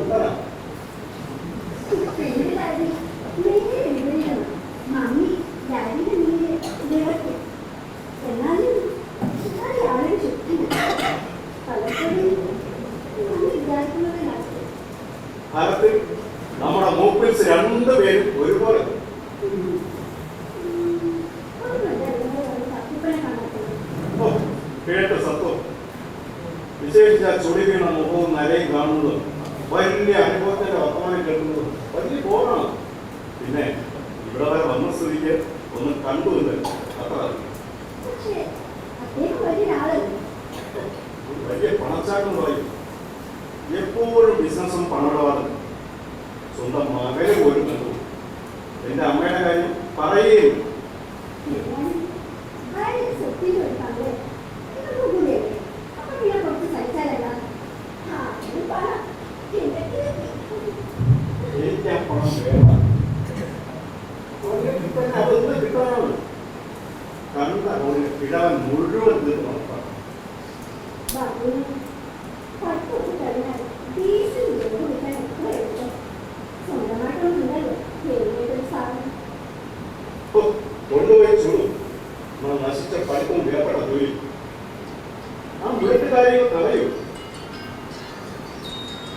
സുന്ദരാ. മമ്മി ഡാഡിയുടെ നീര് വിളക്ക് എന്നാലും ആളുകൾ ചുറ്റില്ല പലപ്പോഴും മമ്മി വിചാരിക്കുന്നതിനകത്ത് ഫലത്തിൽ നമ്മുടെ മൂപ്പിൽസ് രണ്ടുപേരും ഒരുപോലെ. ഓ, കേട്ട സത്വം. വിശേഷിച്ച ചുടി വീണ മുഖവും നരയും കാണുന്നത് വലിയ അനുഭവത്തിന്റെ വർത്തമാനം കേൾക്കുന്നത് വലിയ ബോറാണ്. പിന്നെ ഇവിടെ വരെ വന്ന സ്ഥിതിക്ക് ഒന്ന് കണ്ടുവന്ന് അത്ര പക്ഷേ അദ്ദേഹം വലിയൊരാളല്ലേ ഒരു വലിയ പണച്ചാട്ടം പറയും. എപ്പോഴും ബിസിനസ്സും പണമിടപാടും. സ്വന്തം മകന് പോലും കണ്ടു. എന്റെ അമ്മയുടെ കാര്യം പറയുകയും സ്വത്തിന് ഒരു പങ്ക് ഇതൊന്നും കൂടിയല്ലേ അപ്പൊ പിന്നെ കുറച്ച് സഹിച്ചാലല്ല എനിക്ക് ആ പണം വേണം. അതൊന്ന് കിട്ടാനാണ് കണ്ട ഒരു കിഴവൻ മുഴുവൻ തീർന്നു നടത്താം. ബാബുവിന് പത്തൊക്കെ കഴിഞ്ഞാൽ ഡീസൽ ജോലി കിട്ടാൻ എത്ര എളുപ്പം സ്വന്തമായിട്ടൊന്നുമില്ലല്ലോ ഏതൊരു സാധനം കൊണ്ടുപോയി ചൂടും നശിച്ച പഠിപ്പും വേർപ്പെട്ട ജോലി. ആ വീട്ടുകാര്യങ്ങൾ അറിയൂ.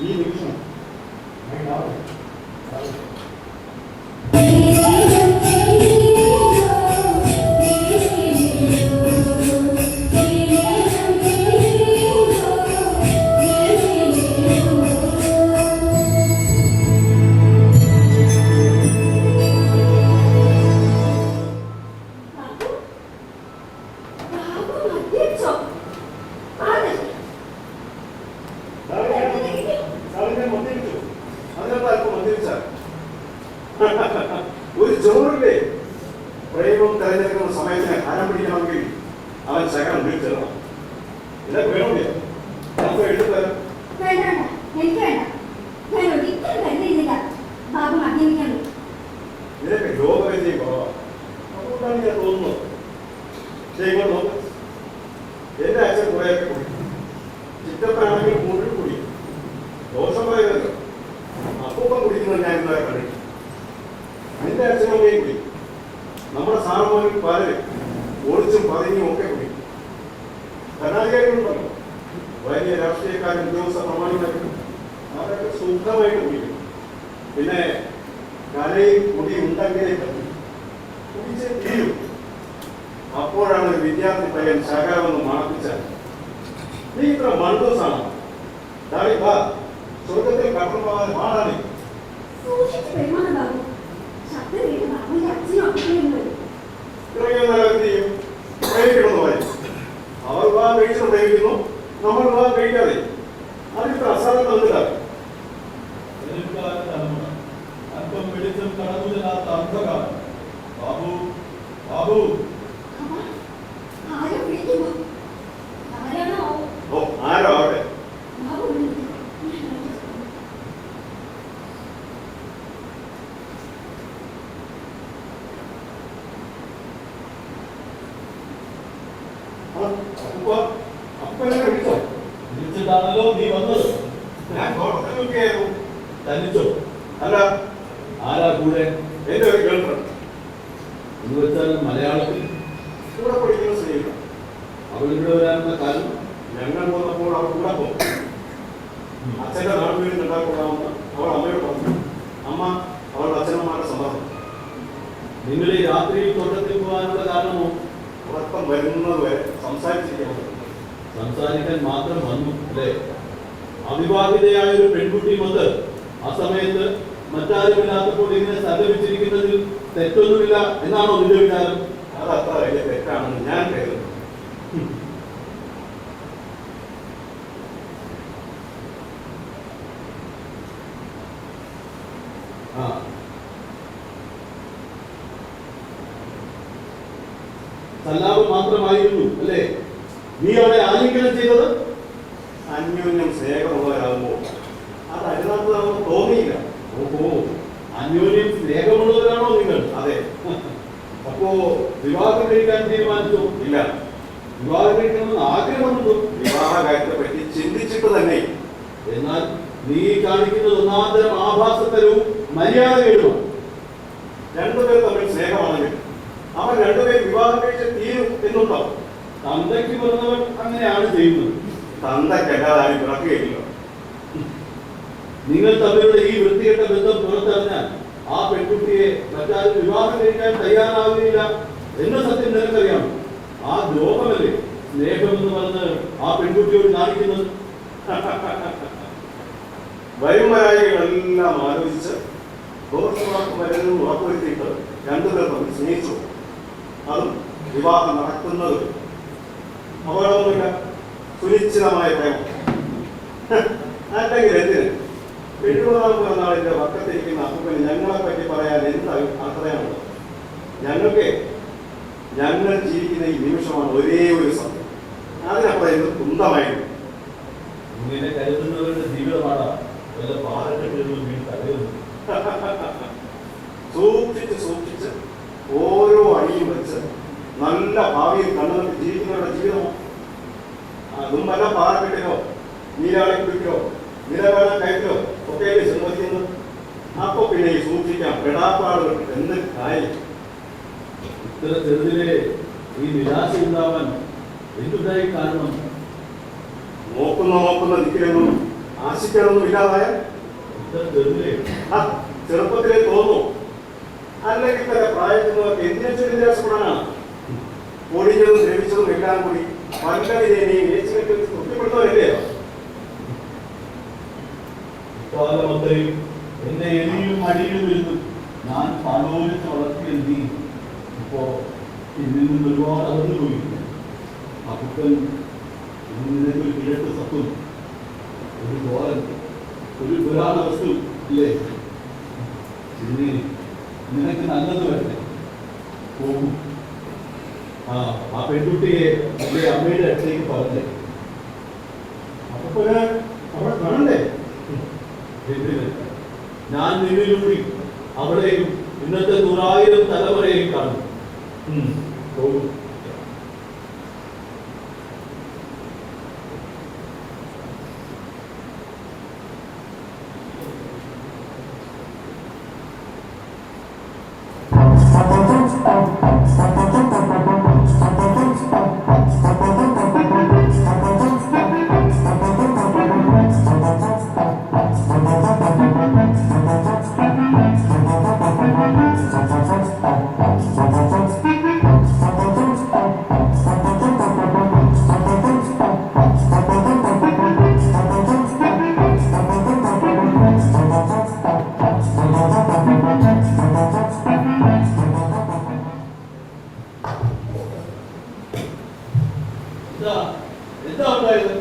ഈ നിമിഷം ഒരു ചോറില്ലേ പ്രേമം തെരഞ്ഞെടുക്കുന്ന സമയത്തിന് ഹരം പിടിക്കണമെങ്കിൽ അവൻ ശകലം വിളിച്ചിടണം. ഇതൊക്കെ വേണമെന്നില്ല. നമുക്ക് എടുത്തുതരാം. വേണ്ട എനിക്ക് വേണ്ട ഞാൻ ഒരിക്കലും കരുതിയിരുന്നില്ല ബാബു മദ്യപിക്കാൻ ഇതിനൊക്കെ രോഗവൈദ്യം കുറവാണ്. അതുകൊണ്ടാണ് ഞാൻ തോന്നുന്നത്. ഇങ്ങോട്ട് നോക്ക്. എന്റെ അച്ഛൻ കുറേയൊക്കെ കുടിക്കും. ചിറ്റപ്പനാണെങ്കിൽ മുഴുവൻ കുടിക്കും. ദോഷം പറയുന്നത് അപ്പൂപ്പൻ കുടിക്കുന്നത് ഞാൻ ഇന്നലെ കണ്ടിട്ടുണ്ട്. എന്റെ അച്ഛനമ്മയും കുടിക്കും. നമ്മുടെ സാറന്മാരിൽ പലരും ഒളിച്ചും പതിഞ്ഞും ഒക്കെ കുടിക്കും. ഭരണാധികാരികളുണ്ടല്ലോ, വലിയ രാഷ്ട്രീയക്കാരും ഉദ്യോഗസ്ഥ പ്രമാണിമാരും അവരൊക്കെ സുഖമായിട്ട് കുടിക്കും. പിന്നെ കലയും കുടി ഉണ്ടെങ്കിലേ പറ്റും. കുടിച്ച് തീരും. അപ്പോഴാണ് ഒരു വിദ്യാർത്ഥി പയ്യൻ ശകലമെന്ന് മണപ്പിച്ചാൽ, നീ ഇത്ര മണ്ടൂസാണ്, സ്വർഗത്തിൽ കടന്നു പോകാൻ പാടാണ്. സൂക്ഷിച്ച് പെരുമാറും ബാബു ശബ്ദം കേട്ട് ബാബുവിന്റെ അച്ഛനും അമ്മയും വരും ഇത്രയും നല്ല വ്യക്തിയും പ്രയോഗിക്കണമെന്ന് പറയും. അവർ വിവാഹം കഴിച്ചു പ്രയോഗിക്കുന്നു, നമ്മൾ വിവാഹം കഴിക്കാതെ. അതിത്ര അസാധാരണ ഒന്നില്ലാതെ അല്പം വെളിച്ചം കടന്നുചെല്ലാത്ത അന്ധകാരം. ബാബു ബാബു ആരോ വിളിക്കുന്നു ആരാണോ ഓ ആരോ ആവട്ടെ. ബാബു വിളിക്കുന്നു അപ്പനെ വിളിച്ചോ? വിളിച്ചിട്ടാണല്ലോ നീ വന്നത്. ഞാൻ തോട്ടത്തിൽ നിൽക്കുകയായിരുന്നു. തന്നിച്ചോ? അല്ല, ആരാ കൂടെ? എന്റെ ഒരു ഗേൾഫ്രണ്ട്. എന്ന് വെച്ചാൽ മലയാളത്തിൽ കൂടെ പഠിക്കുന്ന സ്ത്രീകൾ. അവളിവിടെ വരാനുള്ള കാരണം ഞങ്ങൾ വന്നപ്പോൾ അവർ കൂടെ പോകും. അച്ഛന്റെ നാട് വീട് ഉണ്ടാക്കൊള്ളാമെന്ന് അവൾ അമ്മയോട് പറഞ്ഞു. അമ്മ അവളുടെ അച്ഛനമ്മമാരുടെ സമ്മതം. നിങ്ങൾ ഈ രാത്രിയിൽ തോട്ടത്തിൽ പോകാനുള്ള കാരണമോ? ഉറക്കം വരുന്നത് വരെ സംസാരിച്ചിരിക്കാൻ സംസാരിക്കാൻ മാത്രം വന്നു അല്ലേ? അവിവാഹിതയായ ഒരു പെൺകുട്ടി മൊത്ത് ആ സമയത്ത് മറ്റാരുമില്ലാത്തപ്പോൾ ഇങ്ങനെ സല്ലപിച്ചിരിക്കുന്നതിൽ തെറ്റൊന്നുമില്ല എന്നാണോ നിന്റെ വിചാരം? അത് അത്ര വലിയ തെറ്റാണെന്ന് ഞാൻ കരുതുന്നു. സല്ലാപം മാത്രമായിരുന്നു അല്ലേ നീ അവിടെ ആലിംഗനം ചെയ്തത്? അന്യോന്യം സ്നേഹമുള്ളവരാകുമ്പോൾ അത് അതിനകത്ത് തോന്നിയില്ല. ഓഹോ, അന്യോന്യം സ്നേഹമുള്ളവരാണോ നിങ്ങൾ? അതെ. അപ്പോ വിവാഹം കഴിക്കാൻ തീരുമാനിച്ചോ? ഇല്ല, വിവാഹം കഴിക്കണമെന്ന് ആഗ്രഹമുണ്ടോ? വിവാഹ കാര്യത്തെ പറ്റി ചിന്തിച്ചിട്ട് തന്നെ. എന്നാൽ നീ കാണിക്കുന്നത് ഒന്നാന്തരം ആഭാസത്തരവും മര്യാദകേടുമാണ്. രണ്ടുപേർ തമ്മിൽ സ്നേഹമാണെങ്കിൽ അവർ രണ്ടുപേരും വിവാഹം കഴിച്ച് തീരും എന്നുണ്ടോ? തന്തയ്ക്ക് പിറന്നവൻ അങ്ങനെയാണ് ചെയ്യുന്നത്. തന്തയ്ക്കല്ലാതെ പിറക്കുകയില്ല. നിങ്ങൾ തമ്മിലുള്ള ഈ വൃത്തികെട്ട ബന്ധം പുറത്തറിഞ്ഞാൽ ആ പെൺകുട്ടിയെ മറ്റാരും വിവാഹം കഴിക്കാൻ തയ്യാറാവുകയില്ല എന്ന സത്യം നിനക്കറിയാം. ആ ദ്രോഹമല്ലേ സ്നേഹമെന്ന് പറഞ്ഞ് ആ പെൺകുട്ടിയോട് കാണിക്കുന്നത്? വരുംവരായികളെല്ലാം ആലോചിച്ച് ദോഷമാർക്ക് വരുന്നത് ഉറപ്പുവരുത്തിയിട്ട് രണ്ടുപേർ തമ്മിൽ സ്നേഹിച്ചു. അതും വിവാഹം നടക്കുന്നത് അപകടമൊന്നുമില്ല. സുനിശ്ചിതമായ പ്രേമം. അല്ലെങ്കിൽ എന്തിന് 70-ാം പിറന്നാളിന്റെ പക്കത്തിരിക്കുന്ന അപ്പൂപ്പന് ഞങ്ങളെ പറ്റി പറയാൻ എന്ത് അർത്ഥതയാണുള്ളത്? ഞങ്ങൾ ജീവിക്കുന്ന ഈ നിമിഷമാണ് ഒരേ ഒരു സത്യം. അതിനപ്പുറം ഇത് കുന്തമായിരുന്നു. ഇങ്ങനെ കരുതുന്നവരുടെ ജീവിതമാണ് വല്ല പാറക്കെട്ടുകളിലും വീണ് തകരുന്നത്. സൂക്ഷിച്ച് ഓരോ അടിയും വെച്ച് നല്ല ഭാവിയിൽ കണ്ണുനോക്കി ജീവിക്കുന്നവരുടെ ജീവിതമോ? അതും വല്ല പാറക്കെട്ടിലോ നീരാളി കുടിക്കലോ നിലവേള കയറ്റിലോ ഒക്കെ ശ്രമിക്കുന്നത്. അപ്പൊ പിന്നെ ഈ സൂക്ഷിക്കാം പെടാപ്പാടുകൾ എന്ത് കാര്യം? ഇത്ര ചെറുതിലെ ഈ നിരാശ ഉണ്ടാവാൻ എന്തുണ്ടായി കാരണം? നോക്കുന്ന ദിക്കിലൊന്നും ആശിക്കാനൊന്നും ഇല്ലാതായ ഇത്ര ചെറുതിലെ ചെറുപ്പത്തിലേ തോന്നും. അല്ലെങ്കിൽ തന്നെ പ്രായത്തിനൊക്കെ എന്തിനു നിരാശപ്പെടാനാണ്? പൊടിഞ്ഞതും ദ്രവിച്ചതും എല്ലാം കൂടി പങ്കടിനെയും ഏച്ചുകെട്ടി തൃപ്തിപ്പെടുന്നവരല്ലയോ? കാലമത്രയും എന്റെ എലിയും അടിയിലും ഇരുന്നു ഞാൻ താലോലിച്ച് വളർത്തിയ നീ ഇപ്പോ ഇതിൽ നിന്ന് ഒരുപാട് അകന്നു പോയി. അപ്പൻ നിനക്കൊരു കിഴക്ക് സത്വം, ഒരു ഗോരൻ, ഒരു പുരാണ വസ്തു ഇല്ലേ? നിനക്ക് നല്ലത് വരട്ടെ, പോകും. ആ പെൺകുട്ടിയെ എന്റെ അമ്മയുടെ അടുത്തേക്ക് പറഞ്ഞേ. അപ്പൊ അവിടെ കാണണ്ടേ? ഞാൻ നിന്നിലൂടി അവിടെയും ഇന്നത്തെ 100,000 തലമുറയെയും കാണും. പോകും. എന്താ ഉണ്ടായത്?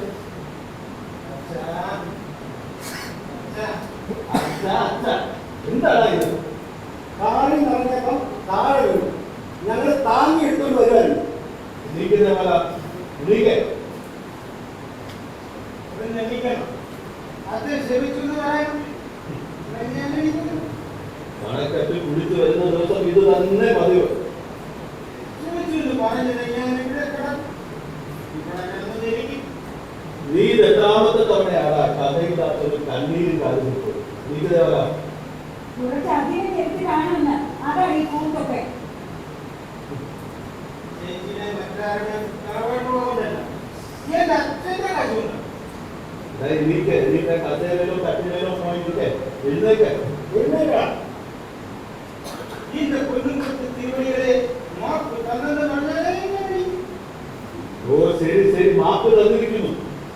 എന്താണ് ഇത്? കാറിൽ നിറഞ്ഞപ്പം താഴെ വീണു. ഞങ്ങൾ താങ്ങി എടുത്തോണ്ട് വരുമായിരുന്നു. എണീക്കുന്ന പോലെ എണീക്കേ. അത് ശ്രമിച്ചു എന്ന് പറയാം. കണക്കെട്ട് കുടിച്ചു വരുന്ന ദിവസം ഇത് തന്നെ പതിവ്. നീ രണ്ടാമത്തെ തവണയാണ് കഥയില്ലാത്തൊരു കണ്ണീരും കാര്യം നീക്ക് ദേവല. കുറച്ച് അധികം എടുത്ത് കാണുമെന്ന് അതാണ് ഈ കൂട്ടൊക്കെ. നീക്ക് കഥയിലോ കട്ടിലോ പോയിട്ടൊക്കെ എഴുന്നേക്ക്. ഓ ശരി മാപ്പ് തന്നിരിക്കുന്നു.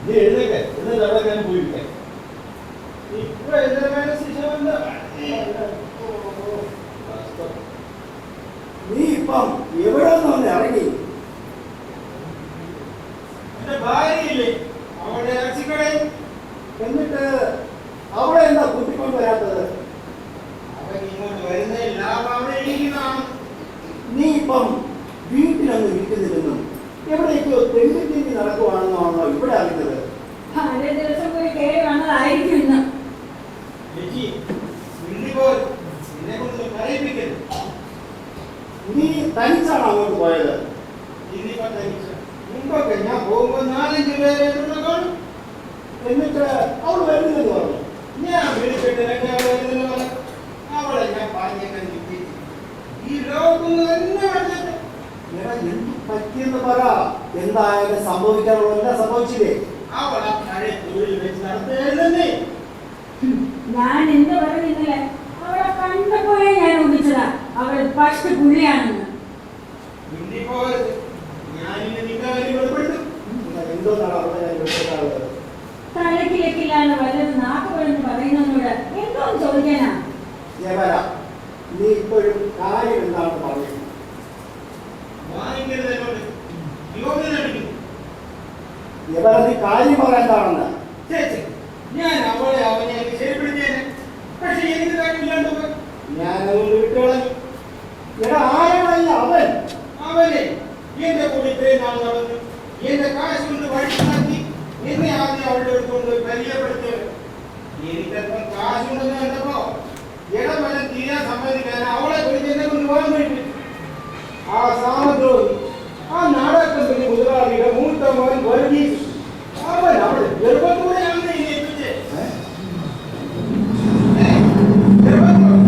നീ എഴുന്നേക്കെ. എന്നിട്ട് അവിടെ ഞാൻ പോയിരിക്കെ. നീ ഇപ്പം എവിടെ നിന്ന് ഇറങ്ങി? എന്റെ ഭാര്യയില്ലേ അവളുടെ ഇറച്ചിക്കടയിൽ. എന്നിട്ട് അവിടെ എന്താ കൂട്ടിക്കൊണ്ട് വരാത്തത്? അവൻ ഇങ്ങോട്ട് വരുന്നതിൽ ലാഭം അവിടെ ഇരിക്കുന്നതാണ്. നീ ഇപ്പം വീട്ടിലൊന്നും ഇരിക്കുന്നില്ലെന്നും എവിടേക്കോ തെണ്ടി നടക്കുവാണെന്നാണോ ഇവിടെ അറിഞ്ഞത്? അതേ ദിവസം പോയി കയറി വന്നതായിരിക്കും ഇന്ന്. എന്നെ കൊണ്ട് പറയിപ്പിക്കരുത്. നീ തനിച്ചാണ് അങ്ങോട്ട് പോയത്? ഇന്നിപ്പോ തനിച്ച മുമ്പൊക്കെ ഞാൻ പോകുമ്പോ 4-5 പേരെ കാണും. എന്നിട്ട് അവൾ വരുന്നില്ലെന്ന് പറഞ്ഞു. പറ്റിയെന്ന് പറ. എന്തായാലും സംഭവിക്കാനുള്ളതെല്ലാം സംഭവിച്ചില്ലേ? അവളെ പഴയ തൊഴിൽ വെച്ച് നടത്തുകയല്ലേ. ഞാൻ എന്ത് പറഞ്ഞില്ലേ, അവളെ കണ്ടപ്പോഴേ ഞാൻ ഊഹിച്ചതാ അവൾ ഫസ്റ്റ് പുള്ളിയാണെന്ന്. മിണ്ടിപ്പോകരുത്. ഞാനിന്ന് നിന്റെ കാര്യം വെളിപ്പെടുത്തും. എന്തോന്നാണ് അവിടെ ഞാൻ വിളിച്ചിട്ടുള്ളത്? തലക്കിലേക്കില്ലാന്ന് വല്ലത് നാക്കുകളെന്ന് പറയുന്നതിനോട് എന്തോന്ന് ചോദിക്കാനാ? ജയവര, നീ ഇപ്പോഴും കാര്യം എന്താണെന്ന് പറയുന്നു? വാങ്ങിക്കരുത് എന്നോട്. യോഗ്യത അടിക്കുന്നു. ജയവര, നീ കാര്യം പറയാൻ എന്താണെന്ന്? ചേച്ചി, ഞാൻ അവളെ അവനെ ശരിപ്പെടുത്തിയേനെ. പക്ഷെ എനിക്ക് കാര്യമില്ലാണ്ട് പോയി. ഞാൻ അതുകൊണ്ട് വിട്ടുകളഞ്ഞു. എടാ, ആരാണല്ല അവൻ? അവനെ എന്റെ കൂടെ ഇത്രയും നാൾ നടന്ന് എന്റെ കാശ് കൊണ്ട് വഴിമാറ്റി എന്നെ ആദ്യം അവളുടെ എടുത്തുകൊണ്ട് പരിചയപ്പെടുത്തിയത്. എനിക്കല്പം കാശുണ്ടെന്ന് കണ്ടപ്പോ ഇടവലം തീരാൻ സമ്മതിക്കാൻ അവളെ കുറിച്ച് എന്നെ കൊണ്ട് പോകാൻ വേണ്ടി ആ സാമദ്രോഹി, ആ നാടകത്തിന്റെ മുതലാളിയുടെ മൂത്ത മകൻ വർഗീസ്, അവൻ അവളെ ഗർഭത്തോടെയാണ് എന്നെ ഏൽപ്പിച്ചേ. ഗർഭത്തോടെ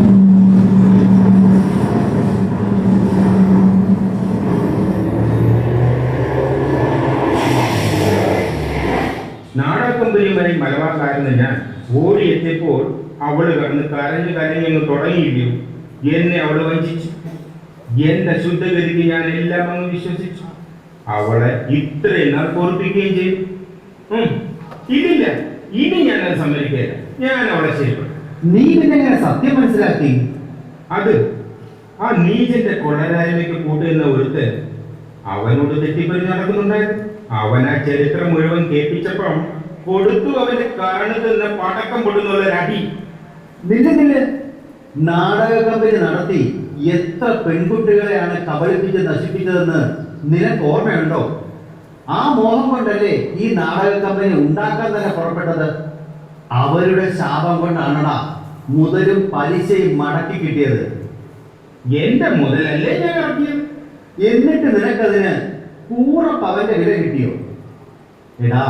നാടകക്കമ്പനി വരെ മലബാർക്കാരെന്ന് ഞാൻ ഓടിയെത്തിയപ്പോൾ അവള് കടന്ന് കരഞ്ഞു കരഞ്ഞങ്ങ് തുടങ്ങിയില്ലയോ. എന്നെ അവള് വഞ്ചിച്ചു. എന്റെ ശുദ്ധഗതിക്ക് ഞാൻ എല്ലാം അങ്ങ് വിശ്വസിച്ചു. അവളെ ഇത്രയും നാൾ പൊറുപ്പിക്കുകയും ചെയ്തു. ഇല്ല, ഇനി ഞാനത് സമ്മതിക്കില്ല. ഞാൻ അവളെ ശരിപ്പെട്ടു. നീ പിന്നെ എങ്ങനെ സത്യം മനസ്സിലാക്കി? അത് ആ നീചന്റെ കൊള്ളരായ്മയ്ക്ക് കൂട്ടുന്ന ഒരുത്തൻ അവനോട് തെറ്റിപ്പറ്റി നടക്കുന്നുണ്ടായിരുന്നു. അവൻ ആ ചരിത്രം മുഴുവൻ കേൾപ്പിച്ചപ്പം കൊടുത്തു അവന്റെ കാണുന്ന പടക്കം പൊട്ടുന്നുള്ളൊരടി. നിന്റെ നാടക കമ്പനി നടത്തി എത്ര പെൺകുട്ടികളെയാണ് കബളിപ്പിച്ച് നശിപ്പിച്ചതെന്ന് നിനക്ക് ഓർമ്മയുണ്ടോ? ആ മോഹം കൊണ്ടല്ലേ ഈ നാടക കമ്പനി ഉണ്ടാക്കാൻ തന്നെ പുറപ്പെട്ടത്. അവരുടെ ശാപം കൊണ്ടാണടാ മുതലും പലിശയും മടക്കി കിട്ടിയത്. എന്റെ മുതലല്ലേ ഞാൻ ഇറക്കിയത്. എന്നിട്ട് നിനക്കതിന് കൂറ പവന്റെ വില കിട്ടിയോ? എടാ,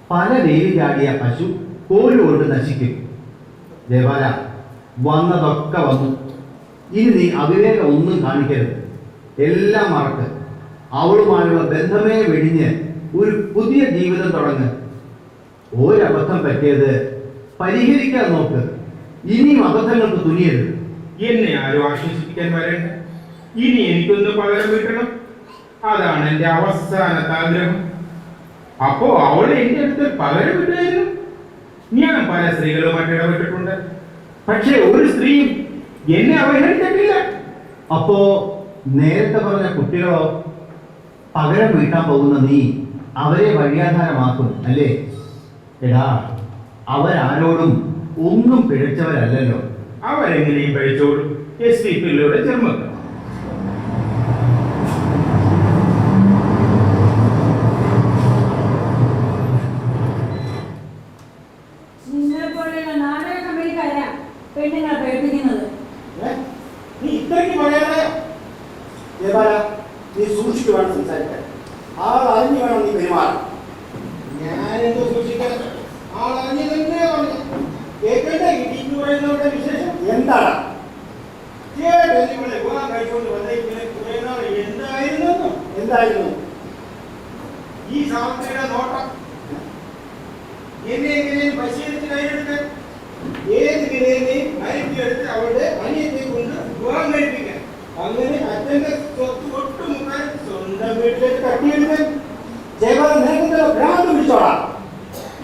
പല വേലി ചാടിയ പശു കോലുകൊണ്ട് നശിക്കും. ദേവാല, വന്നതൊക്കെ വന്നു. ഇനി നീ അവിവേകം ഒന്നും കാണിക്കരുത്. എല്ലാം മറക്ക്. അവളുമായുള്ള ബന്ധമേ വെടിഞ്ഞ് ഒരു പുതിയ ജീവിതം തുടങ്ങ്. ഒരബദ്ധം പറ്റിയത് പരിഹരിക്കാൻ നോക്ക്. ഇനിയും അബദ്ധങ്ങൾക്ക് തുനിയരുത്. എന്നെ ആരും ആശ്വസിപ്പിക്കാൻ വരേണ്ട. ഇനി എനിക്കൊന്ന് പകരം വീട്ടണം. അതാണ് എന്റെ അവസാനത്തെ ആഗ്രഹം. അപ്പോ അവളെ എന്റെ അടുത്ത് പകരം വിട്ടായിരുന്നു. ഞാൻ പല സ്ത്രീകളുമായിട്ട് ഇടപെട്ടിട്ടുണ്ട്. പക്ഷെ ഒരു സ്ത്രീയും എന്നെ അവഹേളിച്ചിട്ടില്ല. അപ്പോ നേരത്തെ പറഞ്ഞ കുട്ടികളോ? പകരം വീട്ടാൻ പോകുന്ന നീ അവരെ വഴിയാധാരമാക്കും അല്ലേ? എടാ, അവരാരോടും ഒന്നും പിഴച്ചവരല്ലല്ലോ. അവരെങ്ങനെയും പഴിച്ചോളും. SPP-യിലൂടെ ചെറുമക്കൾ. നിങ്ങളെ പോലെയുള്ള നാടക കമ്പനിക്കാരാ പെണ്ണുങ്ങളെ പേടിപ്പിക്കുന്നത്. നീ ഇത്രയ്ക്ക് പറയാതെ ജയബാല, നീ സൂക്ഷിച്ചു വേണം സംസാരിക്കാൻ. ആൾ അറിഞ്ഞു വേണം നീ പെരുമാറാൻ. ഞാനെന്തോ സൂക്ഷിക്കാൻ ആളറിഞ്ഞു തന്നെ പറഞ്ഞു. കേൾക്കട്ടെ, ഇടിച്ചു പറയുന്നവരുടെ വിശേഷം എന്താണ്? ചേട്ടൻ ഇവിടെ വിവാഹം കഴിച്ചുകൊണ്ട് വന്നേക്കുന്ന കുറെ നാൾ എന്തായിരുന്നു? എന്തായിരുന്നു ഈ സാമഗ്രിയുടെ നോട്ടം എന്നെ എങ്ങനെയും പരിശീലിച്ച് കയ്യിലെടുക്കാൻ, ഏത് വിധേനയും മയക്കിയെടുത്ത് അവളുടെ അനിയത്തെ കൊണ്ട് വിവാഹം കഴിപ്പിക്കാൻ, അങ്ങനെ അച്ഛന്റെ സ്വത്ത് ഒട്ടുമുക്കാൻ സ്വന്തം വീട്ടിലേക്ക് തട്ടിയെടുക്കാൻ. ജയബാല, നിനക്കെന്തോ ഭ്രാന്ത് പിടിച്ചോടാ.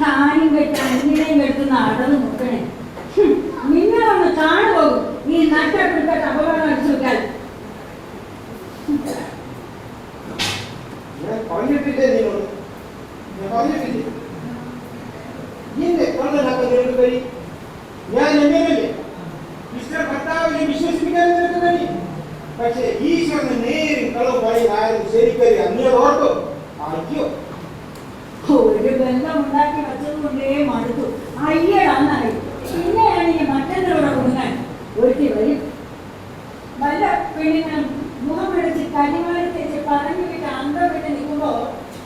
താനും കെട്ടി അന്യനെയും കെട്ടുന്ന അടവ് നോക്കണേ. നിങ്ങൾ ഒന്ന് കാണുപോകും ഈ നട്ടപ്പെടുത്ത അപകടം അടിച്ചു വെക്കാൻ. ഞാൻ പറഞ്ഞിട്ടില്ലേ നിന്നോട്? ഞാൻ പറഞ്ഞിട്ടില്ലേ എന്നെ കള്ളനാക്കാൻ നിനക്ക് കഴിയും? ഞാൻ എങ്ങനെയല്ലേ മിസ്റ്റർ ഭർത്താവിനെ വിശ്വസിപ്പിക്കാൻ നിനക്ക് കഴിയും? പക്ഷേ ഈശ്വരന് നേരും കളവ് പറയുന്ന ആരും ശരിക്കറിയാം. നീ അത് ഓർക്കും. അയ്യോ, ഒരു ബന്ധം ഉണ്ടാക്കി വച്ചത് കൊണ്ടേ മടുത്തു. അയ്യടാന്നറിയും. പിന്നെയാണ് ഈ മറ്റൊന്നിലൂടെ കൊടുക്കാൻ ഒരുത്തി വരും. വല്ല പെണ്ണിനും മുഖം അടിച്ച് കരിമാറി തേച്ച് പറഞ്ഞു വിട്ട് അന്തം വിട്ട് നിൽക്കുമ്പോ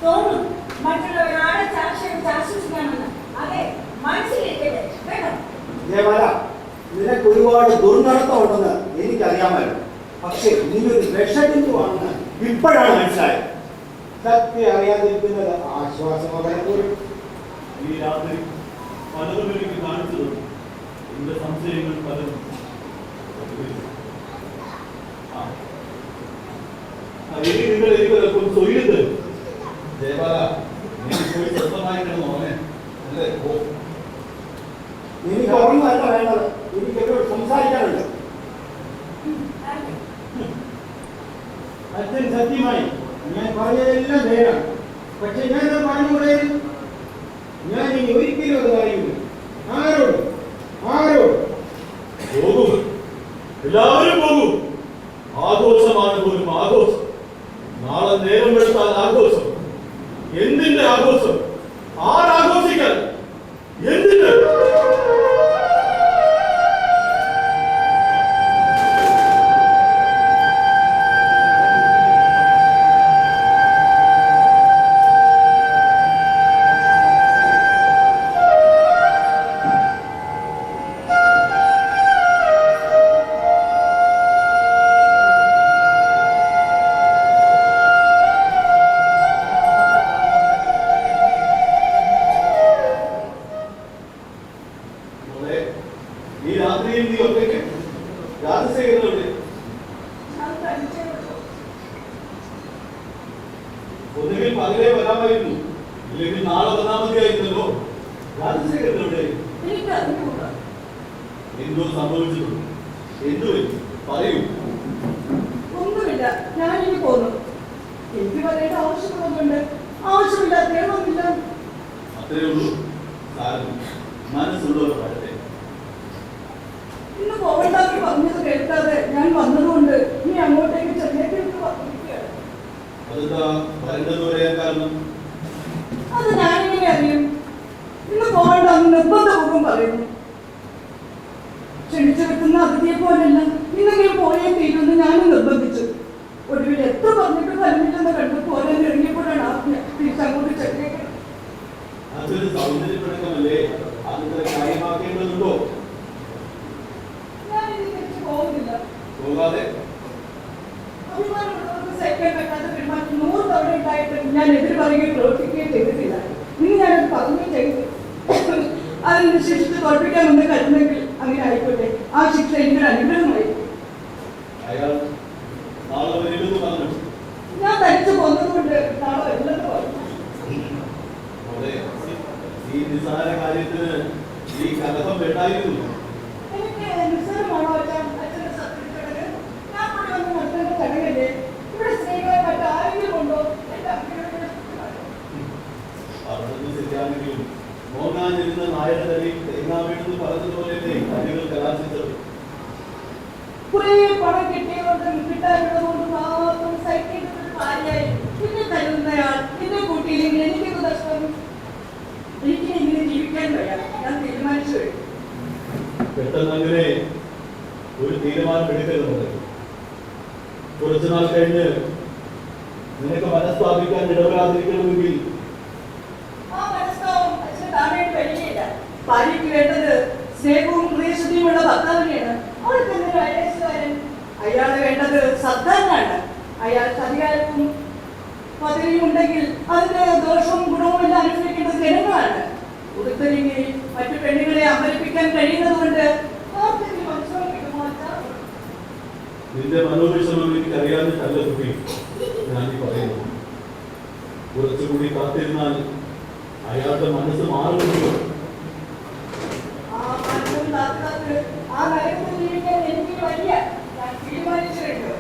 തോന്നും മറ്റുള്ളവരാളെ ആശ്വസിക്കാമെന്ന്. അതെ, മനസ്സിലിരിക്കട്ടെ കേട്ടോ. ജയബാല, നിനക്ക് ഒരുപാട് ദുർനടത്തം ഉണ്ടെന്ന് എനിക്കറിയാമല്ലോ. പക്ഷേ നീ ഒരു വിഷബിന്ദുവാണെന്ന് ഇപ്പോഴാണ് മനസ്സിലായത്. സത്യം അറിയാതിരിക്കുന്നത് ആശ്വാസമാകാൻ പോലും. ഈ രാത്രി പലതും എനിക്ക് കാണിച്ചു തന്നു. എന്റെ സംശയങ്ങൾ പലതും. ഇനി നിങ്ങൾ എനിക്കൊരു തൊഴിൽ തരും. ജയപാല, എനിക്ക് പോയി സ്വന്തമായി കിടന്നോനെ അല്ലേ? എനിക്ക് ഉറങ്ങുകയല്ല വേണ്ടത്, എനിക്ക് എന്നോട് സംസാരിക്കാനുണ്ട്. അച്ഛൻ സത്യമായി ഞാൻ പറഞ്ഞതെല്ലാം നേരാണ്. പക്ഷെ ഞാനത് പറഞ്ഞുകൂടെ? ഞാൻ ഇനി ഒരിക്കലും അത് പറയൂല. ആരോട് പോകും, എല്ലാവരും പോകും. ആഘോഷമാണ് പോലും ആഘോഷം. നാളെ നേരം വെളുത്താൽ ആഘോഷം. എന്തിന്റെ ആഘോഷം? ആരാഘോഷിക്കാൻ? എന്തിന്റെ? ഈ രാത്രിയിൽ നീ ഒറ്റയ്ക്ക് രാജശേഖരനുണ്ട്. ഒന്നുകിൽ പകലേ വരാമായിരുന്നു, ഇല്ലെങ്കിൽ നാളെ വന്നാൽ മതിയായിരുന്നല്ലോ. രാജശേഖരനുണ്ട്. എന്തോ സംഭവിച്ചിട്ടുണ്ട്? എന്തു പറ്റി? പറയൂ. ഒന്നുമില്ല, ഞാനിനി പോന്നു. എനിക്ക് പറയേണ്ട ആവശ്യമുള്ളതുകൊണ്ട് ആവശ്യമില്ലാത്ത അത്രേ ഉള്ളൂ. സാരം മനസ്സുള്ളവർ വരട്ടെ. ഇന്ന് പോകണ്ടാക്കി പറഞ്ഞത് കേൾക്കാതെ ഞാൻ വന്നതുകൊണ്ട് നീ അങ്ങോട്ടേക്ക് ചെന്നേക്ക് പറഞ്ഞിരിക്കുകയാണ്. അതെന്താ വരേണ്ടത് പറയാൻ കാരണം? അത് ഞാനിങ്ങനെ അറിയും. ഇന്ന് പോകണ്ടെന്ന് നിർബന്ധപൂർവ്വം പറയുന്നു. ക്ഷണിച്ചു വെക്കുന്ന അതിഥിയെ പോലല്ല, ഇന്നെങ്കിലും പോയേ തീരുമെന്ന് ഞാനും നിർബന്ധിച്ചു. ഒടുവിൽ എത്ര പറഞ്ഞിട്ട് ഫലമില്ലെന്ന് കണ്ടു പോലെ ഇറങ്ങിയപ്പോഴാണ് തിരിച്ചങ്ങോട്ട് ചെന്നേക്ക്. അതൊരു സൗന്ദര്യപ്പെടുക്കമല്ലേ? അതിന്റെ കാര്യമാക്കേണ്ടതുണ്ടോ? ഞാനിനി തിരിച്ചു പോകുന്നില്ല. പോകാതെ അഭിമാനമുള്ളവർക്ക് സഹിക്കാൻ പറ്റാത്ത പെരുമാറ്റം 100 തവണ ഉണ്ടായിട്ടും ഞാൻ എതിര് പറയുകയും പ്രവർത്തിക്കുകയും ചെയ്തിട്ടില്ല. ഇനി ഞാനത് പറയുകയും ചെയ്തു. അതിന് ശിക്ഷിച്ച് തോൽപ്പിക്കാമെന്ന് കരുതെങ്കിൽ അങ്ങനെ ആയിക്കോട്ടെ. ആ ശിക്ഷ എനിക്കൊരു അനുഗ്രഹമായി. അയാൾ നാളെ വരില്ലെന്ന് പറഞ്ഞു. ഞാൻ തനിച്ചു പോകുന്നതുകൊണ്ട് നാളെ വരില്ലെന്ന് പറഞ്ഞു. ഈ നിസ്സാര കാര്യത്തിന് ഈ കലഹം വേണ്ടായിരുന്നു. എനിക്ക് നിസ്സാരമാണോ അച്ഛൻ്റെ സത്യത്തിലൂടെ ഞാൻ കൂടെ വന്ന് നടത്തേണ്ട ചടങ്ങല്ലേ? ഇവിടെ സ്ത്രീകളെ മറ്റാരെങ്കിലും ഉണ്ടോ? എന്റെ അമ്മയുടെ അവിടുന്ന് ശരിയാണെങ്കിലും മോങ്ങാനിരുന്ന നായയുടെ തലയിൽ തേങ്ങാ വീണെന്ന് പറഞ്ഞതുപോലെയല്ലേ കാര്യങ്ങൾ കലാശിച്ചത്. കുറേ പണം കിട്ടിയതുകൊണ്ട് കിട്ടാനുള്ളതുകൊണ്ട് മാത്രം സൈക്കിൾ ഭാര്യയായി പിന്നെ തരുന്നയാൾ എന്നെ കൂട്ടിയില്ലെങ്കിൽ എനിക്കൊക്കെ നഷ്ടം. എനിക്ക് ഇങ്ങനെ ജീവിക്കാൻ വയ്യ. ഞാൻ തീരുമാനിച്ചു കഴിഞ്ഞു. പെട്ടെന്ന് അങ്ങനെ ഒരു തീരുമാനം എടുക്കരുത്. കുറച്ചുനാൾ കഴിഞ്ഞ് നിനക്ക് മനസ്താപിക്കാൻ ഇടപെടാതിരിക്കണമെങ്കിൽ ആ മനസ്താവം അച്ഛന് കാണാൻ കഴിയില്ല. ഭാര്യയ്ക്ക് വേണ്ടത് സ്നേഹവും ഹൃദയശുദ്ധിയുമുള്ള ഭർത്താവിനെയാണ്. അവൾക്ക് എന്തൊരു അയൽക്കാരൻ. അയാളെ വേണ്ടത് സദ്ധാനാണ്. അയാൾക്ക് അധികാരവും പദവിയും ഉണ്ടെങ്കിൽ അതിന്റെ ദോഷവും ഗുണവും എല്ലാം അനുഭവിക്കേണ്ടത് ജനങ്ങളാണ്. ഉടുത്തൊരുങ്ങി മറ്റു പെണ്ണുങ്ങളെ അമ്പരിപ്പിക്കാൻ കഴിയുന്നത് കൊണ്ട് ആർക്കെങ്കിലും മനസ്സിലാക്കി കിട്ടുമോ? നിന്റെ മനോവിഷമം എനിക്ക് അറിയാവുന്നതല്ല കുട്ടി. ഞാൻ ഈ പറയുന്നു, കുറച്ചുകൂടി കാത്തിരുന്നാൽ അയാളുടെ മനസ്സ് മാറുമല്ലോ. ആ മനസ്സും കാത്ത് ആ നരകത്തിൽ ജീവിക്കാൻ എനിക്ക് വയ്യ. ഞാൻ തീരുമാനിച്ചു കഴിഞ്ഞു.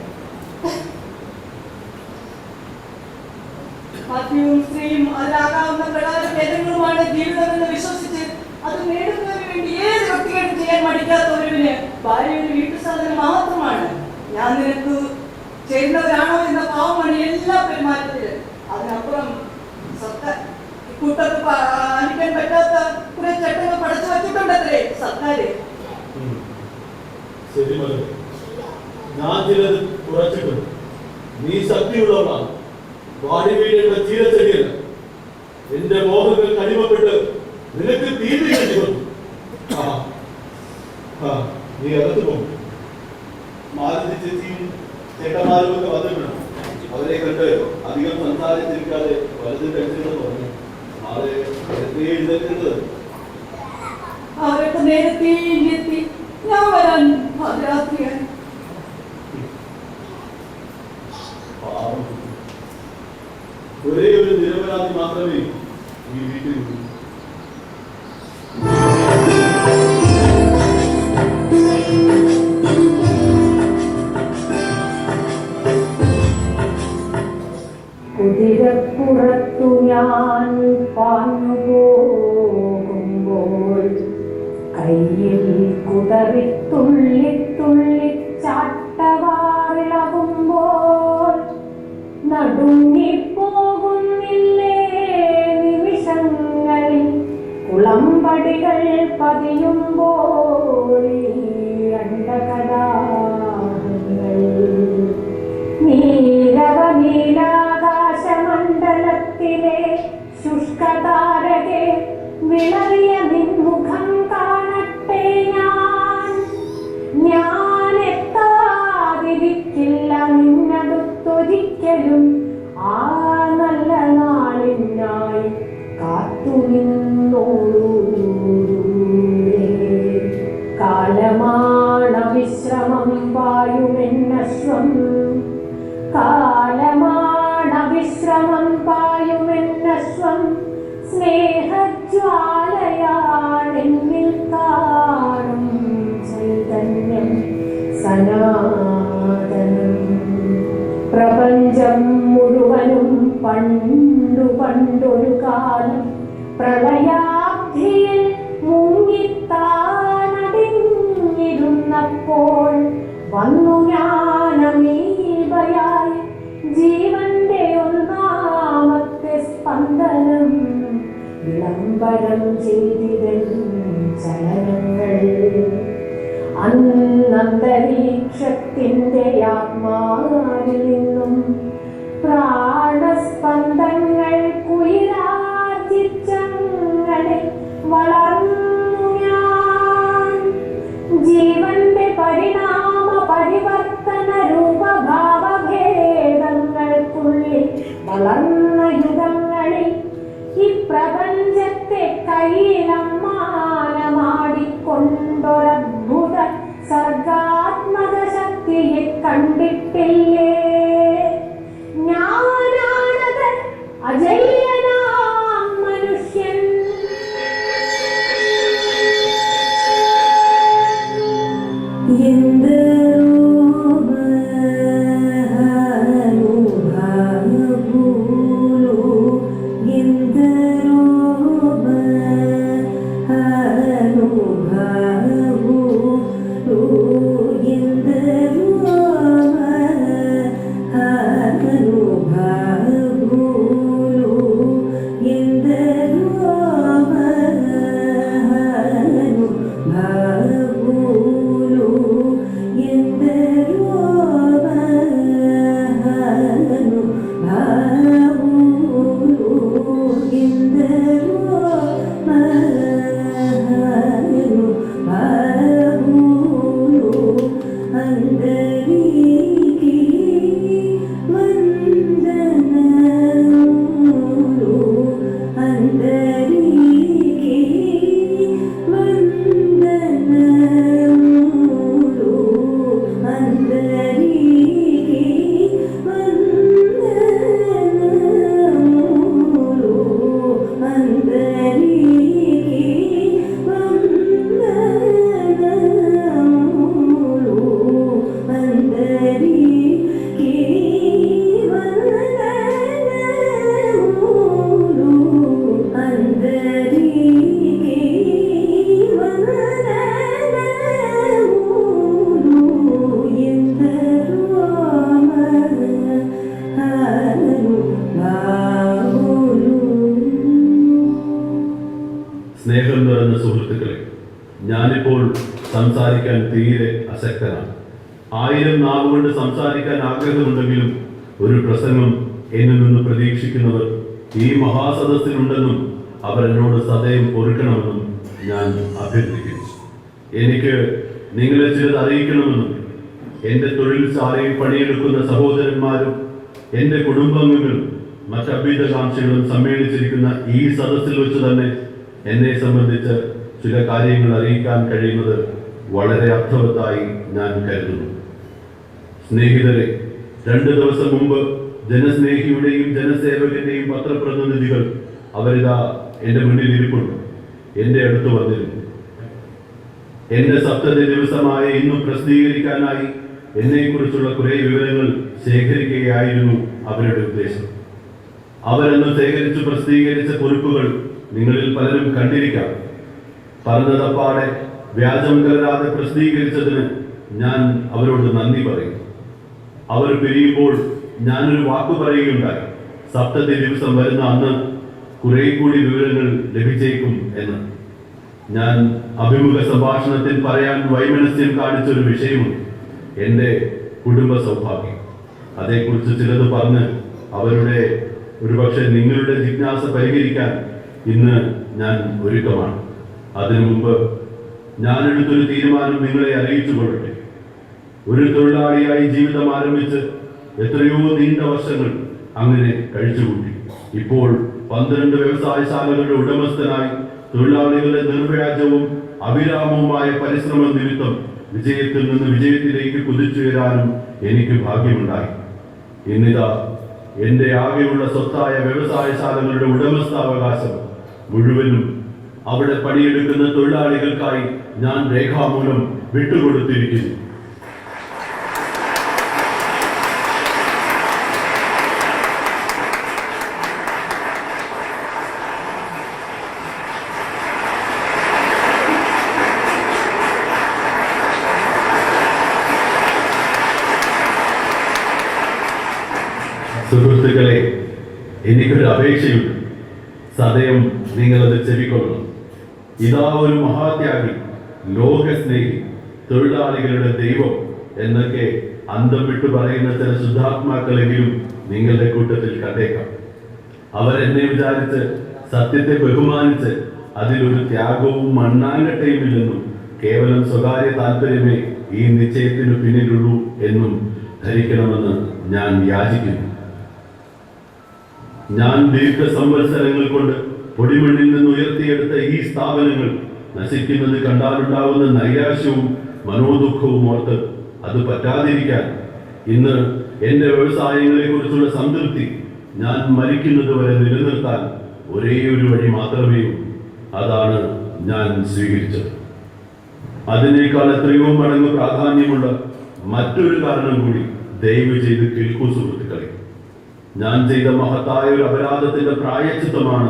മദ്യവും സ്ത്രീയും അതിലാകാവുന്ന പ്രകാര ഭേദങ്ങളുമാണ് ജീവിതമെന്ന് വിശ്വസിച്ച് അത് നേടുന്നതിന് വേണ്ടി ഏത് വ്യക്തികളും ചെയ്യാൻ മടിക്കാത്ത ഒരുവിന് ഭാര്യ ഒരു വീട്ടു സാധനം മാത്രമാണ്. ഞാൻ നിനക്ക് ചേരുന്നവരാണോ എന്ന ഭാവമാണ് എല്ലാ പെരുമാറ്റത്തിലും. അതിനപ്പുറം കൂട്ടത്ത് പാലിക്കാൻ പറ്റാത്ത കുറെ ചട്ടങ്ങൾ പടച്ചു വച്ചിട്ടുണ്ടത്രേ സർക്കാര്. ശരി മതി, ഞാൻ ചിലത് കുറച്ചിട്ടുണ്ട്. നീ ശക്തിയുള്ളവളാണ്. വാടി വീഴേണ്ട ചീരച്ചെടിയല്ല. എന്റെ മോഹങ്ങൾ കടിമപ്പെട്ട് നിനക്ക് തീർന്നു കഴിഞ്ഞു. നീ അകത്ത് പോകും. മാരുതി ചേച്ചിയും ചേട്ടന്മാരും ഒക്കെ വന്നിട്ടുണ്ട്. അവരെ കണ്ട് അധികം സംസാരിച്ചിരിക്കാതെ വലതും കഴിച്ചിട്ട് പറഞ്ഞു. നാളെ നേരത്തെ എഴുന്നേൽക്കുന്നത്. അവരൊക്കെ നേരത്തെ എത്തി. ഞാൻ വരാൻ രാത്രിയായി. പാവം. ഒരേ ഒരു നിരപരാധി മാത്രമേ ഈ വീട്ടിലുള്ളൂ. കുതിരപ്പുറത്തു ഞാൻ പാഞ്ഞുപോകുമ്പോൾ കയ്യിൽ കുതറി തുള്ളി തുള്ളി ചാട്ടവാറിളകുമ്പോൾ നടുങ്ങിപ്പോകുന്നില്ലേ നിമിഷങ്ങളിൽ കുളമ്പടികൾ പതിയുമ്പോൾ അണ്ടകടാഹങ്ങൾ നീലാകാശമണ്ഡലത്തിലെ ശുഷ്കതാരകെ വിളറിയ നിൻമുഖം കാണട്ടെ. ഞാൻ എത്താതിരിക്കില്ല നിന്നടുത്തൊരിക്കലും. ആ നല്ല നാളിനായി കാത്തുനിന്നോളൂ. കാലമാണ വിശ്രമം പായുമെന്നശ്വം. കാലമാണ വിശ്രമം പായുമെന്നശ്വം. സ്നേഹജ്വാലയാണെന്നിൽ കാണും ചൈതന്യം സനാതനം. പ്രപഞ്ചം മുഴുവനും പണ്ടു പണ്ടൊരു കാലം പ്രളയാബ്ധിയിൽ മുങ്ങിത്താണടിഞ്ഞിരുന്നപ്പോൾ വന്നു ഞാനമീബയായി. ജീവന്റെ ഒന്നാമത്തെ സ്പന്ദനം വിളംബരം ചെയ്തിതൻ ചലനങ്ങൾ. അന്തരീക്ഷത്തിന്റെ ആത്മാവിൽ നിന്നും പ്രാണസ്പന്ദങ്ങൾ കുയിലാർജിച്ചങ്ങനെ വളർന്നു ഞാൻ. ജീവന്റെ പരിണാമ പരിവർത്തന രൂപഭാവഭേദങ്ങൾക്കുള്ളിൽ വളർന്ന യുഗങ്ങളിൽ ഈ പ്രപഞ്ചത്തെ കയ്യിലമ്മാനമാടിക്കൊണ്ടൊരദ്ഭുത സർഗാത്മക ശക്തിയെ കണ്ടിട്ടില്ലേ? ഞാനാണത് അജയ്യനാം മനുഷ്യൻ. എന്ത് സ്നേഹം നിറഞ്ഞ സുഹൃത്തുക്കളെ, ഞാനിപ്പോൾ സംസാരിക്കാൻ തീരെ അശക്തനാണ്. 1000 നാവുകൊണ്ട് സംസാരിക്കാൻ ആഗ്രഹമുണ്ടെങ്കിലും ഒരു പ്രസംഗം എന്നിൽ നിന്ന് പ്രതീക്ഷിക്കുന്നവർ ഈ മഹാസദസ്സിലുണ്ടെന്നും അവരെന്നോട് സദയം പൊറുക്കണമെന്നും ഞാൻ അഭ്യർത്ഥിക്കുന്നു. എനിക്ക് നിങ്ങളെ ചിലത് അറിയിക്കണമെന്നും എൻ്റെ തൊഴിൽ ശാലയിൽ പണിയെടുക്കുന്ന സഹോദരന്മാരും എൻ്റെ കുടുംബാംഗങ്ങളും മറ്റഭ്യുതകാംക്ഷികളും സമ്മേളിച്ചിരിക്കുന്ന ഈ സദസ്സിൽ വെച്ച് തന്നെ എന്നെ സംബന്ധിച്ച് ചില കാര്യങ്ങൾ അറിയിക്കാൻ കഴിയുന്നത് വളരെ അർത്ഥവത്തായി ഞാൻ കരുതുന്നു. സ്നേഹിതരെ, 2 ദിവസം മുമ്പ് ജനസ്നേഹിയുടെയും ജനസേവകന്റെയും പത്രപ്രതിനിധികൾ അവരിതാ എൻ്റെ മുന്നിൽ ഇരിപ്പുണ്ട്, എൻ്റെ അടുത്ത് വന്നിരുന്നു. എൻ്റെ സപ്തതി ദിവസമായ ഇന്നും പ്രസിദ്ധീകരിക്കാനായി എന്നെക്കുറിച്ചുള്ള കുറെ വിവരങ്ങൾ ശേഖരിക്കുകയായിരുന്നു അവരുടെ ഉദ്ദേശം. അവരെന്ന് ശേഖരിച്ചു പ്രസിദ്ധീകരിച്ച കുറിപ്പുകൾ നിങ്ങളിൽ പലരും കണ്ടിരിക്കാം. പറഞ്ഞതപ്പാടെ വ്യാജം കലരാതെ പ്രസിദ്ധീകരിച്ചതിന് ഞാൻ അവരോട് നന്ദി പറയും. അവർ പിരിയുമ്പോൾ ഞാനൊരു വാക്കു പറയുകയുണ്ടായി, സപ്തതി ദിവസം വരുന്ന അന്ന് കുറെ കൂടി വിവരങ്ങൾ ലഭിച്ചേക്കും എന്ന്. ഞാൻ അഭിമുഖ സംഭാഷണത്തിൽ പറയാൻ വൈമനസ്യം കാണിച്ചൊരു വിഷയമുണ്ട്, എൻ്റെ കുടുംബ സൗഭാഗ്യം. അതേക്കുറിച്ച് ചിലത് പറഞ്ഞ് അവരുടെ ഒരുപക്ഷെ നിങ്ങളുടെ ജിജ്ഞാസ പരിഹരിക്കാൻ ഇന്ന് ഞാൻ ഒരുക്കമാണ്. അതിനു മുമ്പ് ഞാനെടുത്തൊരു തീരുമാനം നിങ്ങളെ അറിയിച്ചു കൊള്ളട്ടെ. ഒരു തൊഴിലാളിയായി ജീവിതം ആരംഭിച്ച് എത്രയോ നീണ്ട വർഷങ്ങൾ അങ്ങനെ കഴിച്ചുകൂട്ടി. ഇപ്പോൾ 12 വ്യവസായശാലകളുടെ ഉടമസ്ഥനായി തൊഴിലാളികളുടെ നിർവ്യാജവും അവിരാമവുമായ പരിശ്രമ നിമിത്തം വിജയത്തിൽ നിന്ന് വിജയത്തിലേക്ക് കുതിച്ചുയരാനും എനിക്ക് ഭാഗ്യമുണ്ടായി. ഇന്നിതാ എൻ്റെ ആകെയുള്ള സ്വത്തായ വ്യവസായശാലകളുടെ ഉടമസ്ഥാവകാശം മുഴുവനും അവിടെ പണിയെടുക്കുന്ന തൊഴിലാളികൾക്കായി ഞാൻ രേഖാമൂലം വിട്ടുകൊടുത്തിരിക്കുന്നു. സുഹൃത്തുക്കളെ, എനിക്കൊരു അപേക്ഷയുണ്ട്. സദയം നിങ്ങളത് ചെവിക്കൊള്ളണം. ഇതാ ഒരു മഹാത്യാഗി, ലോകസ്നേഹി, തൊഴിലാളികളുടെ ദൈവം എന്നൊക്കെ അന്തം വിട്ടു പറയുന്ന ചില ശുദ്ധാത്മാക്കളെങ്കിലും നിങ്ങളുടെ കൂട്ടത്തിൽ കണ്ടേക്കാം. അവരെന്നെ വിചാരിച്ച് സത്യത്തെ ബഹുമാനിച്ച് അതിലൊരു ത്യാഗവും മണ്ണാങ്കട്ടയും ഇല്ലെന്നും കേവലം സ്വകാര്യ താല്പര്യമേ ഈ നിശ്ചയത്തിനു പിന്നിലുള്ളൂ എന്നും ധരിക്കണമെന്ന് ഞാൻ യാചിക്കുന്നു. ഞാൻ ദീർഘസംവത്സരങ്ങൾ കൊണ്ട് പൊടിമണ്ണിൽ നിന്ന് ഉയർത്തിയെടുത്ത ഈ സ്ഥാപനങ്ങൾ നശിക്കുന്നത് കണ്ടാലുണ്ടാവുന്ന നൈരാശ്യവും മനോദുഃഖവും ഓർത്ത് അത് പറ്റാതിരിക്കാൻ ഇന്ന് എൻ്റെ വ്യവസായങ്ങളെ കുറിച്ചുള്ള സംതൃപ്തി ഞാൻ മരിക്കുന്നത് വരെ നിലനിർത്താൻ ഒരേ ഒരു വഴി മാത്രമേ ഉള്ളൂ. അതാണ് ഞാൻ സ്വീകരിച്ചത്. അതിനേക്കാൾ എത്രയോ മടങ്ങ് പ്രാധാന്യമുള്ള മറ്റൊരു കാരണം കൂടി ദയവ് ചെയ്ത് കേൾക്കൂ സുഹൃത്തുക്കളെ. ഞാൻ ചെയ്ത മഹത്തായ ഒരു അപരാധത്തിന്റെ പ്രായശ്ചിത്തമാണ്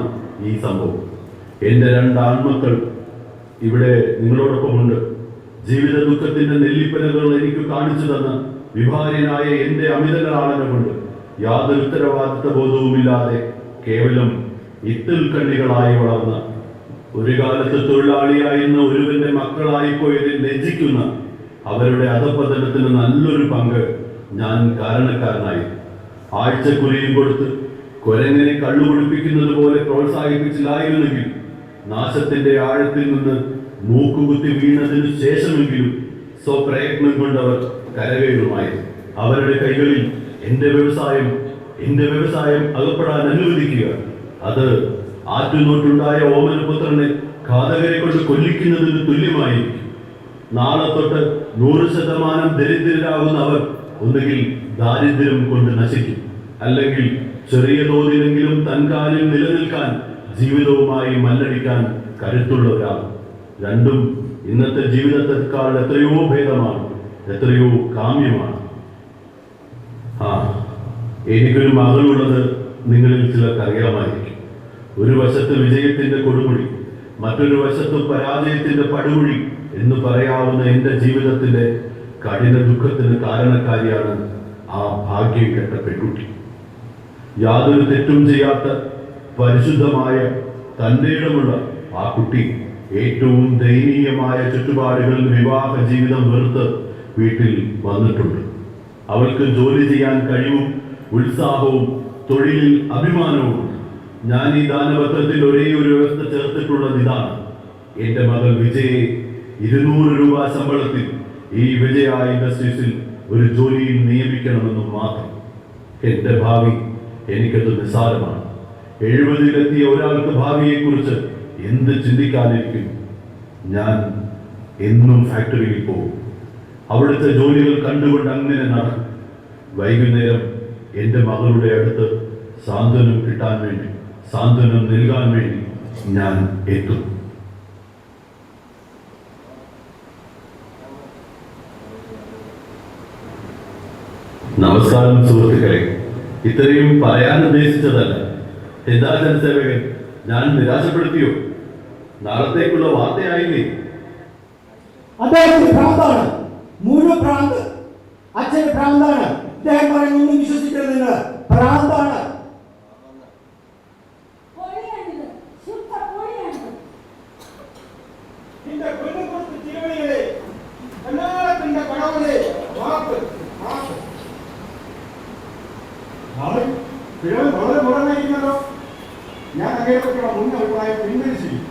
ഈ സംഭവം. എൻ്റെ 2 ആൺമക്കൾ ഇവിടെ നിങ്ങളോടൊപ്പമുണ്ട്. ജീവിത ദുഃഖത്തിന്റെ നെല്ലിപ്പലകൾ എനിക്ക് കാണിച്ചു തന്ന വിഭാര്യനായ എൻ്റെ അമിതലാളന കൊണ്ട് യാതൊരു ഉത്തരവാദിത്വ ബോധവുമില്ലാതെ കേവലം ഇത്തിൽ കണ്ണികളായി വളർന്ന, ഒരു കാലത്ത് തൊഴിലാളിയായിരുന്ന ഒരുവന്റെ മക്കളായിപ്പോയതിൽ ലജ്ജിക്കുന്ന അവരുടെ അധപതനത്തിന് നല്ലൊരു പങ്ക് ഞാൻ കാരണക്കാരനായി. ആഴ്ചക്കുലിയും കൊടുത്ത് കൊരങ്ങനെ കള്ളുകുടിപ്പിക്കുന്നത് പോലെ പ്രോത്സാഹിപ്പിച്ചില്ലായിരുന്നെങ്കിൽ നാശത്തിന്റെ ആഴത്തിൽ നിന്ന് മൂക്കുകുത്തി വീണതിനു ശേഷമെങ്കിലും സ്വപ്രയത്നം കൊണ്ടവർ കരകയറുമായിരുന്നു. അവരുടെ കൈകളിൽ എൻ്റെ വ്യവസായം അകപ്പെടാൻ അനുവദിക്കുക, അത് ആറ്റുനോട്ടുണ്ടായ ഓമനപുത്രനെ ഘാതകരെ കൊണ്ട് കൊല്ലിക്കുന്നതിന് തുല്യമായിരിക്കും. നാളെ തൊട്ട് 100% ദരിദ്രരാകുന്ന അവർ ഒന്നുകിൽ ദാരിദ്ര്യം കൊണ്ട് നശിക്കും, അല്ലെങ്കിൽ ചെറിയ തോതിലെങ്കിലും തൻകാലിൽ നിലനിൽക്കാൻ ജീവിതവുമായി മല്ലടിക്കാൻ കരുത്തുള്ളവരാകും. രണ്ടും ഇന്നത്തെ ജീവിതത്തെക്കാൾ എത്രയോ ഭേദമാണ്, എത്രയോ കാമ്യമാണ്. എനിക്കൊരു മകളുള്ളത് നിങ്ങളിൽ ചിലർക്ക് അറിയാമായിരിക്കും. ഒരു വശത്ത് വിജയത്തിന്റെ കൊടുമുടി, മറ്റൊരു വശത്ത് പരാജയത്തിന്റെ പടുകുഴി എന്ന് പറയാവുന്ന എൻ്റെ ജീവിതത്തിന്റെ കഠിന ദുഃഖത്തിന് കാരണക്കാരിയാണ് ആ ഭാഗ്യം കെട്ട പെൺകുട്ടി. യാതൊരു തെറ്റും ചെയ്യാത്ത പരിശുദ്ധമായ തൻ്റെ ഇടമുള്ള ആ കുട്ടി ഏറ്റവും ദയനീയമായ ചുറ്റുപാടുകളിൽ വിവാഹ ജീവിതം വെറുത്ത് വീട്ടിൽ വന്നിട്ടുണ്ട്. അവൾക്ക് ജോലി ചെയ്യാൻ കഴിവും ഉത്സാഹവും തൊഴിലിൽ അഭിമാനവും. ഞാൻ ഈ ദാനപത്രത്തിൽ ഒരേ ഒരു വ്യവസ്ഥ ചേർത്തിട്ടുള്ളത് ഇതാണ്: എൻ്റെ മകൾ വിജയെ 200 രൂപ ശമ്പളത്തിൽ ഈ വിജയ ഇൻഡസ്ട്രീസിൽ ഒരു ജോലിയിൽ നിയമിക്കണമെന്നും മാത്രം. എൻ്റെ ഭാവി എനിക്കത് നിസ്സാരമാണ്. 70-ലെത്തിയ ഒരാൾക്ക് ഭാവിയെക്കുറിച്ച് എന്ത് ചിന്തിക്കാതിരിക്കും? ഞാൻ എന്നും ഫാക്ടറിയിൽ പോകും. അവിടുത്തെ ജോലികൾ കണ്ടുകൊണ്ട് അങ്ങനെ നടക്കും. വൈകുന്നേരം എൻ്റെ മകളുടെ അടുത്ത് സാന്ത്വനം കിട്ടാൻ വേണ്ടി, സാന്ത്വനം നൽകാൻ വേണ്ടി ഞാൻ എത്തും. നമസ്കാരം സുഹൃത്തുക്കളെ. ഇത്രയും പറയാൻ ഉദ്ദേശിച്ചതല്ല. എന്താ ജനസേവകൻ, ഞാൻ നിരാശപ്പെടുത്തിയോ? നാളത്തേക്കുള്ള വാർത്തയായില്ലേ? അദ്ദേഹത്തിന് ഭ്രാന്താണ്, മുഴുവൻ ഭ്രാന്ത്. അച്ഛന് ഭ്രാന്താണ്. അദ്ദേഹം പറയുന്നൊന്നും വിശ്വസിക്കരുത്. നിങ്ങൾ ഭ്രാന്താണ്. പൊളിയാണിത്, ശുദ്ധ പൊളിയാണിത്. നിന്റെ പെണ്ണുകൊടുത്ത് തിരുവണികളെ, കണ്ണാളത്തിന്റെ കടവുകളെ, മാപ്പ് മാപ്പ്. വളരെ മുടങ്ങായിരിക്കുന്നല്ലോ. ഞാൻ അങ്ങനെ പറ്റിയുള്ള മുൻ അഭിപ്രായം പിൻവലിച്ചിരിക്കും.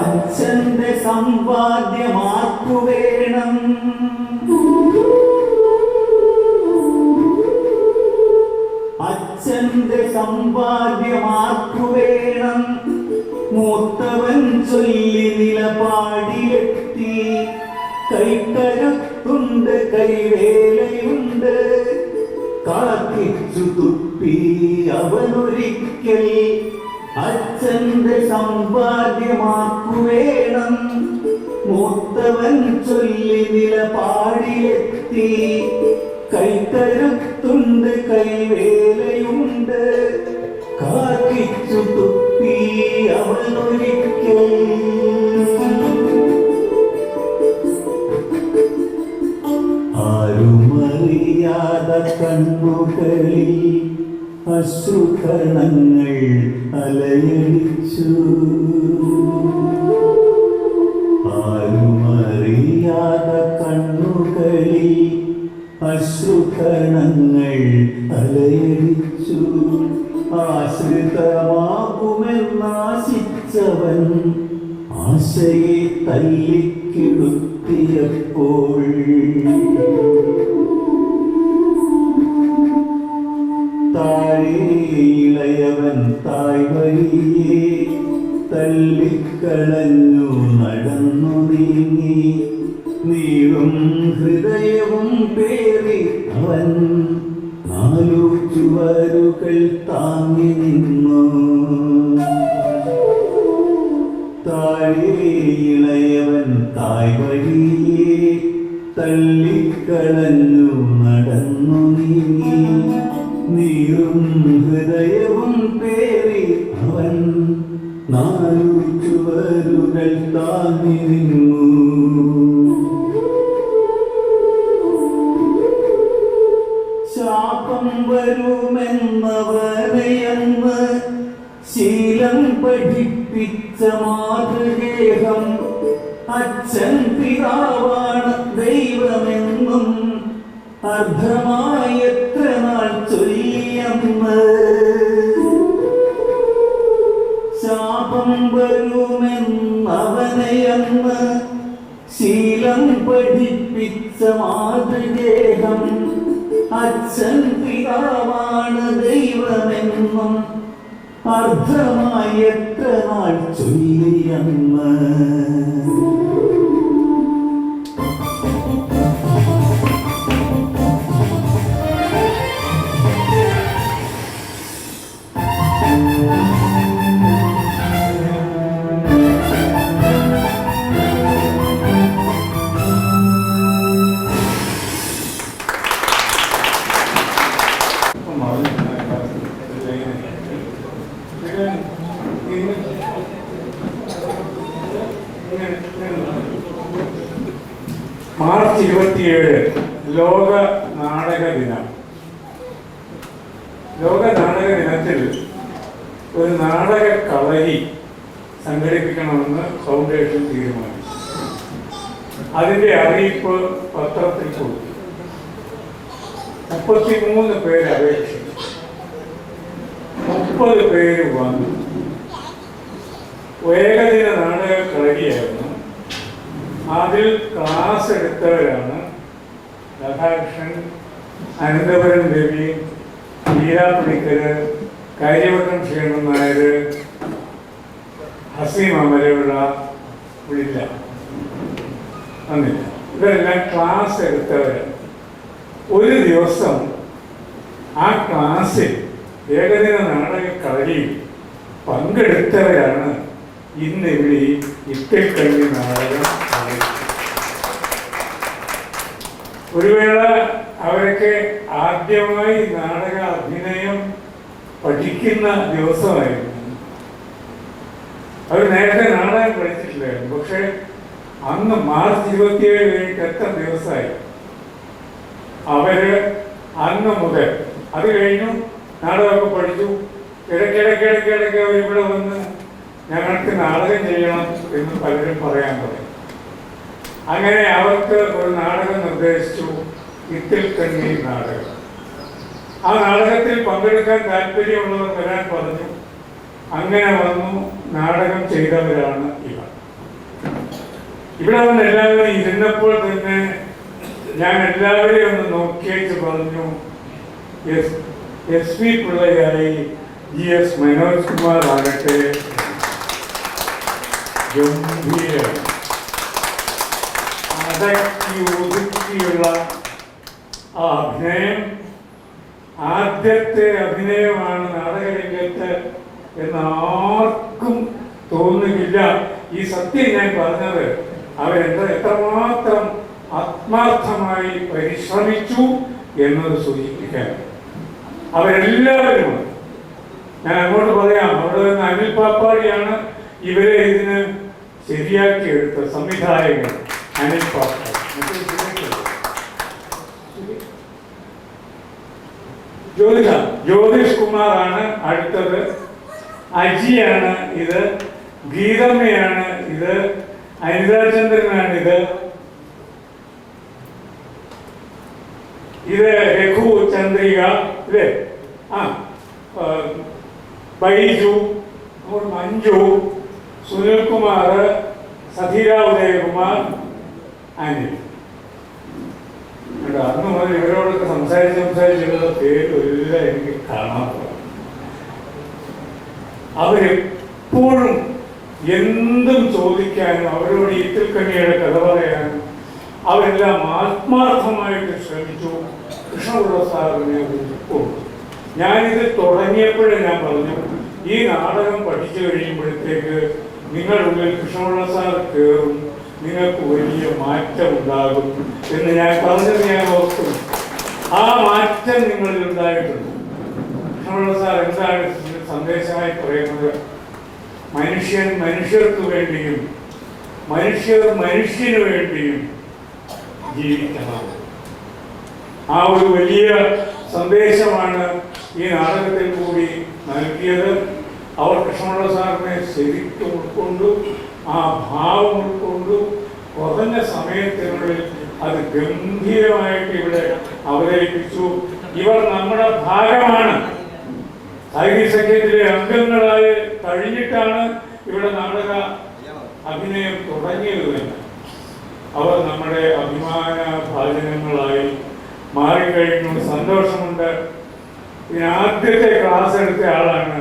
അച്ഛന്റെ സമ്പാദ്യമാർക്കു വേണം? അച്ഛന്റെ സമ്പാദ്യമാർക്കു വേണം? മൂത്തവൻ ചൊല്ലി നിലപാടിലെത്തി. കൈക്കരുത്തുണ്ട്, കൈവേലയുണ്ട്. കാത്തിച്ചു തുപ്പി അവനൊരിക്കൽ. അച്ഛന്റെ സമ്പാദ്യമാർക്കു വേണം? മൂത്തവൻ ചൊല്ലി നിലപാടിലെത്തി. കൈക്കരുത്തുണ്ട്, കൈവേലയുണ്ട്. കാത്തിച്ചു തുപ്പി അവനൊരിക്കൽ. ആരുമറിയാതെ കണ്ണുകളിൽ അശ്രുകണങ്ങൾ അലയടിച്ചു. ആരുമറിയാതെ കണ്ണുകളിൽ അശ്രുകണങ്ങൾ അലയടിച്ചു. ആശ്രിതമാകുമെന്നാശിച്ചവൻ ആശയെ തല്ലിക്കിടുത്തിയപ്പോൾ താഴെ ഇളയവൻ താഴ്വഴിയെ തള്ളിക്കളഞ്ഞു നടന്നു നീങ്ങി. നീളും ഹൃദയവും പേറി അവൻ 4 ചുവരുകൾ താങ്ങി നിന്നു. താഴെ ഇളയവൻ താഴ്വഴിയെ തള്ളിക്കളഞ്ഞു നടന്നു നീങ്ങി. നീറും ഹൃദയവും പേറി അവൻ 4 ചുവരുകൾ താങ്ങി നിന്നു. ശാപം വരുമെന്നവനെയെന്ന് ശീലം പഠിപ്പിച്ച മാതൃഗേഹം. അച്ഛൻ പിതാവാണ് ദൈവമെന്നും അർദ്ധമായി എത്ര നാൾ ചൊല്ലിയന്ന്. ശാപം വരുമെന്നവനെയെന്ന് ശീലം പഠിപ്പിച്ച മാതൃഗേഹം. അച്ഛൻ പിതാവാണ് ദൈവമെന്നും അർദ്ധമായി എത്ര നാൾ ചൊല്ലിയന്ന്. മാർച്ച് 27 ലോക നാടക ദിനം. ലോക നാടക ദിനത്തിൽ ഒരു നാടക കളരി സംഘടിപ്പിക്കണമെന്ന് ഫൗണ്ടേഷൻ തീരുമാനിച്ചു. അതിന്റെ അറിയിപ്പ് പത്രത്തിൽ കൊടുത്തു. 33 പേര് അപേക്ഷിച്ചു. 30 പേര് വന്നു. ഏകദിന നാടക കളരിയായിരുന്നു. അതിൽ ക്ലാസ് എടുത്തവരാണ് രാധാകൃഷ്ണൻ, അനന്തപുരം രവി, വീരാപ്പണിക്കര്, കാര്യവട്ടം ക്ഷേമൻ നായർ, ഹസീം അമരവിള, വിളില്ല വന്നില്ല. ഇവരെല്ലാം ക്ലാസ് എടുത്തവരാണ്. ഒരു ദിവസം ആ ക്ലാസ്സിൽ ഏകദിന നാടക കളരിയിൽ പങ്കെടുത്തവരാണ് ഇന്ന് ഇവിടെ ഇത്തിൽക്കണ്ണി നാടകം. ഒരു വേള അവരൊക്കെ ആദ്യമായി നാടക അഭിനയം പഠിക്കുന്ന ദിവസമായിരുന്നു. അവർ നേരത്തെ നാടകം പഠിച്ചിട്ടില്ലായിരുന്നു. പക്ഷെ അന്ന് മാർച്ച് 27 കഴിഞ്ഞിട്ട് എത്ര ദിവസമായി. അവര് അന്ന് മുതൽ അത് കഴിഞ്ഞു നാടകമൊക്കെ പഠിച്ചു. ഇടയ്ക്കിടയ്ക്ക് അവർ ഇവിടെ വന്ന് ഞങ്ങൾക്ക് നാടകം ചെയ്യണം എന്ന് പലരും പറയാൻ തുടങ്ങി. അങ്ങനെ അവർക്ക് ഒരു നാടകം നിർദ്ദേശിച്ചു, ഇത്തിൽക്കണ്ണി നാടകം. ആ നാടകത്തിൽ പങ്കെടുക്കാൻ താല്പര്യമുള്ളവർ വരാൻ പറഞ്ഞു. അങ്ങനെ വന്നു നാടകം ചെയ്തവരാണ് ഇവർ. ഇവിടെ വന്ന് എല്ലാവരും ഇരുന്നപ്പോൾ തന്നെ ഞാൻ എല്ലാവരെയും ഒന്ന് നോക്കിയേച്ച് പറഞ്ഞു, SP പിള്ളയായി GS മനോജ് കുമാർ ആകട്ടെ ഗംഭീരം, അടക്കി ഒതുക്കിയുള്ള ആ അഭിനയം ആദ്യത്തെ അഭിനയമാണ് നാടകരംഗത്ത് എന്ന് ആർക്കും തോന്നുന്നില്ല. ഈ സത്യം ഞാൻ പറഞ്ഞത് എത്രമാത്രം ആത്മാർത്ഥമായി പരിശ്രമിച്ചു എന്നത് സൂചിപ്പിക്കാൻ. അവരെല്ലാവരും, ഞാൻ അങ്ങോട്ട് പറയാം, അവിടെ നിന്ന് അനിൽ പാപ്പാടിയാണ് ഇവരെ ഇതിന് ശരിയാക്കി എടുത്ത സംവിധായകൻ. അനിൽ പാപ്പാടി, ജ്യോതിഷ് കുമാറാണ് അടുത്തത്, അജിയാണ് ഇത്, ഗീതമ്മയാണ് ഇത്, അനിതാചന്ദ്രനാണ് ഇത്, ഇത് രഘു ചന്ദ്രിക, ഇല്ലേ, ബൈജു, മഞ്ജു, സുനിൽകുമാർ, സധീര ഉദയകുമാർ, അനിൽ. അന്ന് മുതൽ ഇവരോടൊക്കെ സംസാരിച്ചുള്ള പേരെല്ലാം എനിക്ക് കാണാൻ പോകും. അവരെപ്പോഴും എന്തും ചോദിക്കാനും അവരോട് ഇത്തിൽക്കണ്ണിയുടെ കഥ പറയാനും അവരെല്ലാം ആത്മാർത്ഥമായിട്ട് ശ്രമിച്ചു. കൃഷ്ണപിള്ള സാറിനെ കൊടുത്തു. ഞാനിത് തുടങ്ങിയപ്പോഴേ ഞാൻ പറഞ്ഞു, ഈ നാടകം പഠിച്ചു കഴിയുമ്പോഴത്തേക്ക് നിങ്ങളുടെ ഉള്ളിൽ കൃഷ്ണപിള്ള സാർ കയറും, നിങ്ങൾക്ക് വലിയ മാറ്റം ഉണ്ടാകും എന്ന് ഞാൻ പറഞ്ഞത് ഞാൻ ഓർക്കുന്നു. ആ മാറ്റം നിങ്ങളിൽ ഉണ്ടായിട്ടുണ്ട്. കൃഷ്ണപിള്ള സാർ എന്താണ് സന്ദേശമായി പറയുന്നത്? മനുഷ്യർക്ക് വേണ്ടിയും മനുഷ്യന് വേണ്ടിയും ജീവിക്കണം. ആ ഒരു വലിയ സന്ദേശമാണ് ഈ നാടകത്തിൽ കൂടി നൽകിയത്. അവർ കൃഷ്ണപിള്ള സാറിനെ ശരിക്കും ഉൾക്കൊണ്ടു, ആ ഭാവം ഉൾക്കൊണ്ടു. കുറഞ്ഞ സമയത്തിനുള്ളിൽ അത് ഗംഭീരമായിട്ട് ഇവിടെ അവതരിപ്പിച്ചു. ഇവർ നമ്മുടെ ഭാഗമാണ്. സാഹിത്യ സഖ്യത്തിലെ അംഗങ്ങളായി കഴിഞ്ഞിട്ടാണ് ഇവിടെ നാടക അഭിനയം തുടങ്ങിയത് തന്നെ. അവർ നമ്മുടെ അഭിമാന ഭാജനങ്ങളായി മാറിക്കഴിഞ്ഞു. സന്തോഷമുണ്ട്. ഇതിന് ആദ്യത്തെ ക്ലാസ് എടുത്ത ആളാണ്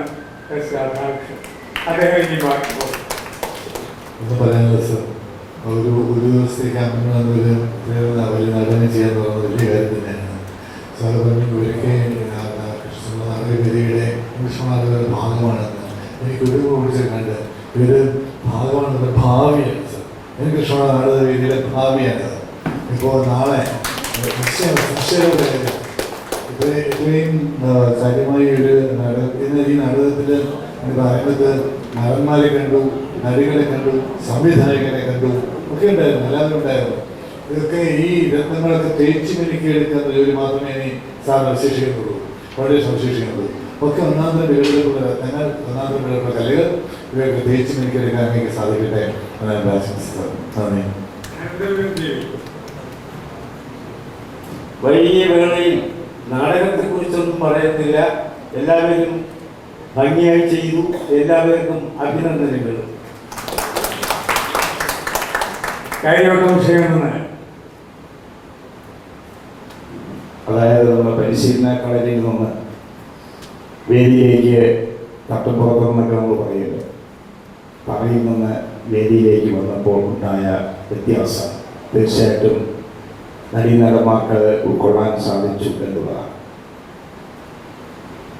എസ് രാധാകൃഷ്ണൻ. അദ്ദേഹം ഇനി ബാക്കി ഒന്ന് പറയാനുള്ളത് സർ, ഒരു ദിവസത്തേക്ക് അങ്ങനെ വലിയ നടനം ചെയ്യാൻ പോകുന്നത് വലിയ കാര്യം തന്നെയാണ്. സാറ് പറഞ്ഞു ഇവരൊക്കെ നാടകവേദിയുടെ കൃഷ്ണനാടകയുടെ ഭാഗമാണെന്ന്. എനിക്കൊരു കുറിച്ചൊക്കെ ഇവര് ഭാഗമാണെന്നുള്ള ഭാവിയാണ് സർ. എനിക്ക് കൃഷ്ണനാടകവേദിയുടെ ഭാവിയാണ്. ഇപ്പോൾ നാളെ ഇത്രയും കാര്യമായി ഒരു നാടകത്തിന് ഈ നാടകത്തിൽ പറയുന്നത് നടന്മാരെ കണ്ടു, നടികളെ കണ്ടു, സംവിധായകനെ കണ്ടു, ഒക്കെ ഉണ്ടായിരുന്നു, എല്ലാവരും ഉണ്ടായിരുന്നു. ഇതൊക്കെ ഈ രത്നങ്ങളൊക്കെ തേച്ച് മിനുക്കിയെടുക്കുന്ന ജോലി മാത്രമേ ഇനി സാർ അവശേഷിക്കുന്നുള്ളൂ, വളരെ അവശേഷിക്കുന്നുള്ളൂ. ഒക്കെ ഒന്നാന്തരം വിലപിടിപ്പുള്ള രത്നങ്ങൾ, ഒന്നാന്തരം വിലപിടിപ്പുള്ള കലകൾ ഇവയൊക്കെ തേച്ച് മിനുക്കിയെടുക്കാൻ എനിക്ക് സാധിക്കട്ടെ എന്നാണ് ആശംസിച്ചത്. നന്ദി. വലിയ വേളയിൽ നാടകത്തെക്കുറിച്ചൊന്നും പറയുന്നില്ല. എല്ലാവരും ഭംഗിയായി ചെയ്തു. എല്ലാവർക്കും അഭിനന്ദനങ്ങൾ. കാര്യവട്ട വിഷയം എന്ന്. അതായത് നമ്മുടെ പരിശീലന കളരിയിൽ നിന്ന് വേദിയിലേക്ക് തട്ടുപുറത്തെന്നൊക്കെ നമ്മൾ പറയുമല്ലോ, പറയിൽ നിന്ന് വേദിയിലേക്ക് വന്നപ്പോൾ ഉണ്ടായ വ്യത്യാസം തീർച്ചയായിട്ടും നടീനടന്മാർക്ക് ഉൾക്കൊള്ളാൻ സാധിച്ചു എന്നുള്ളതാണ്.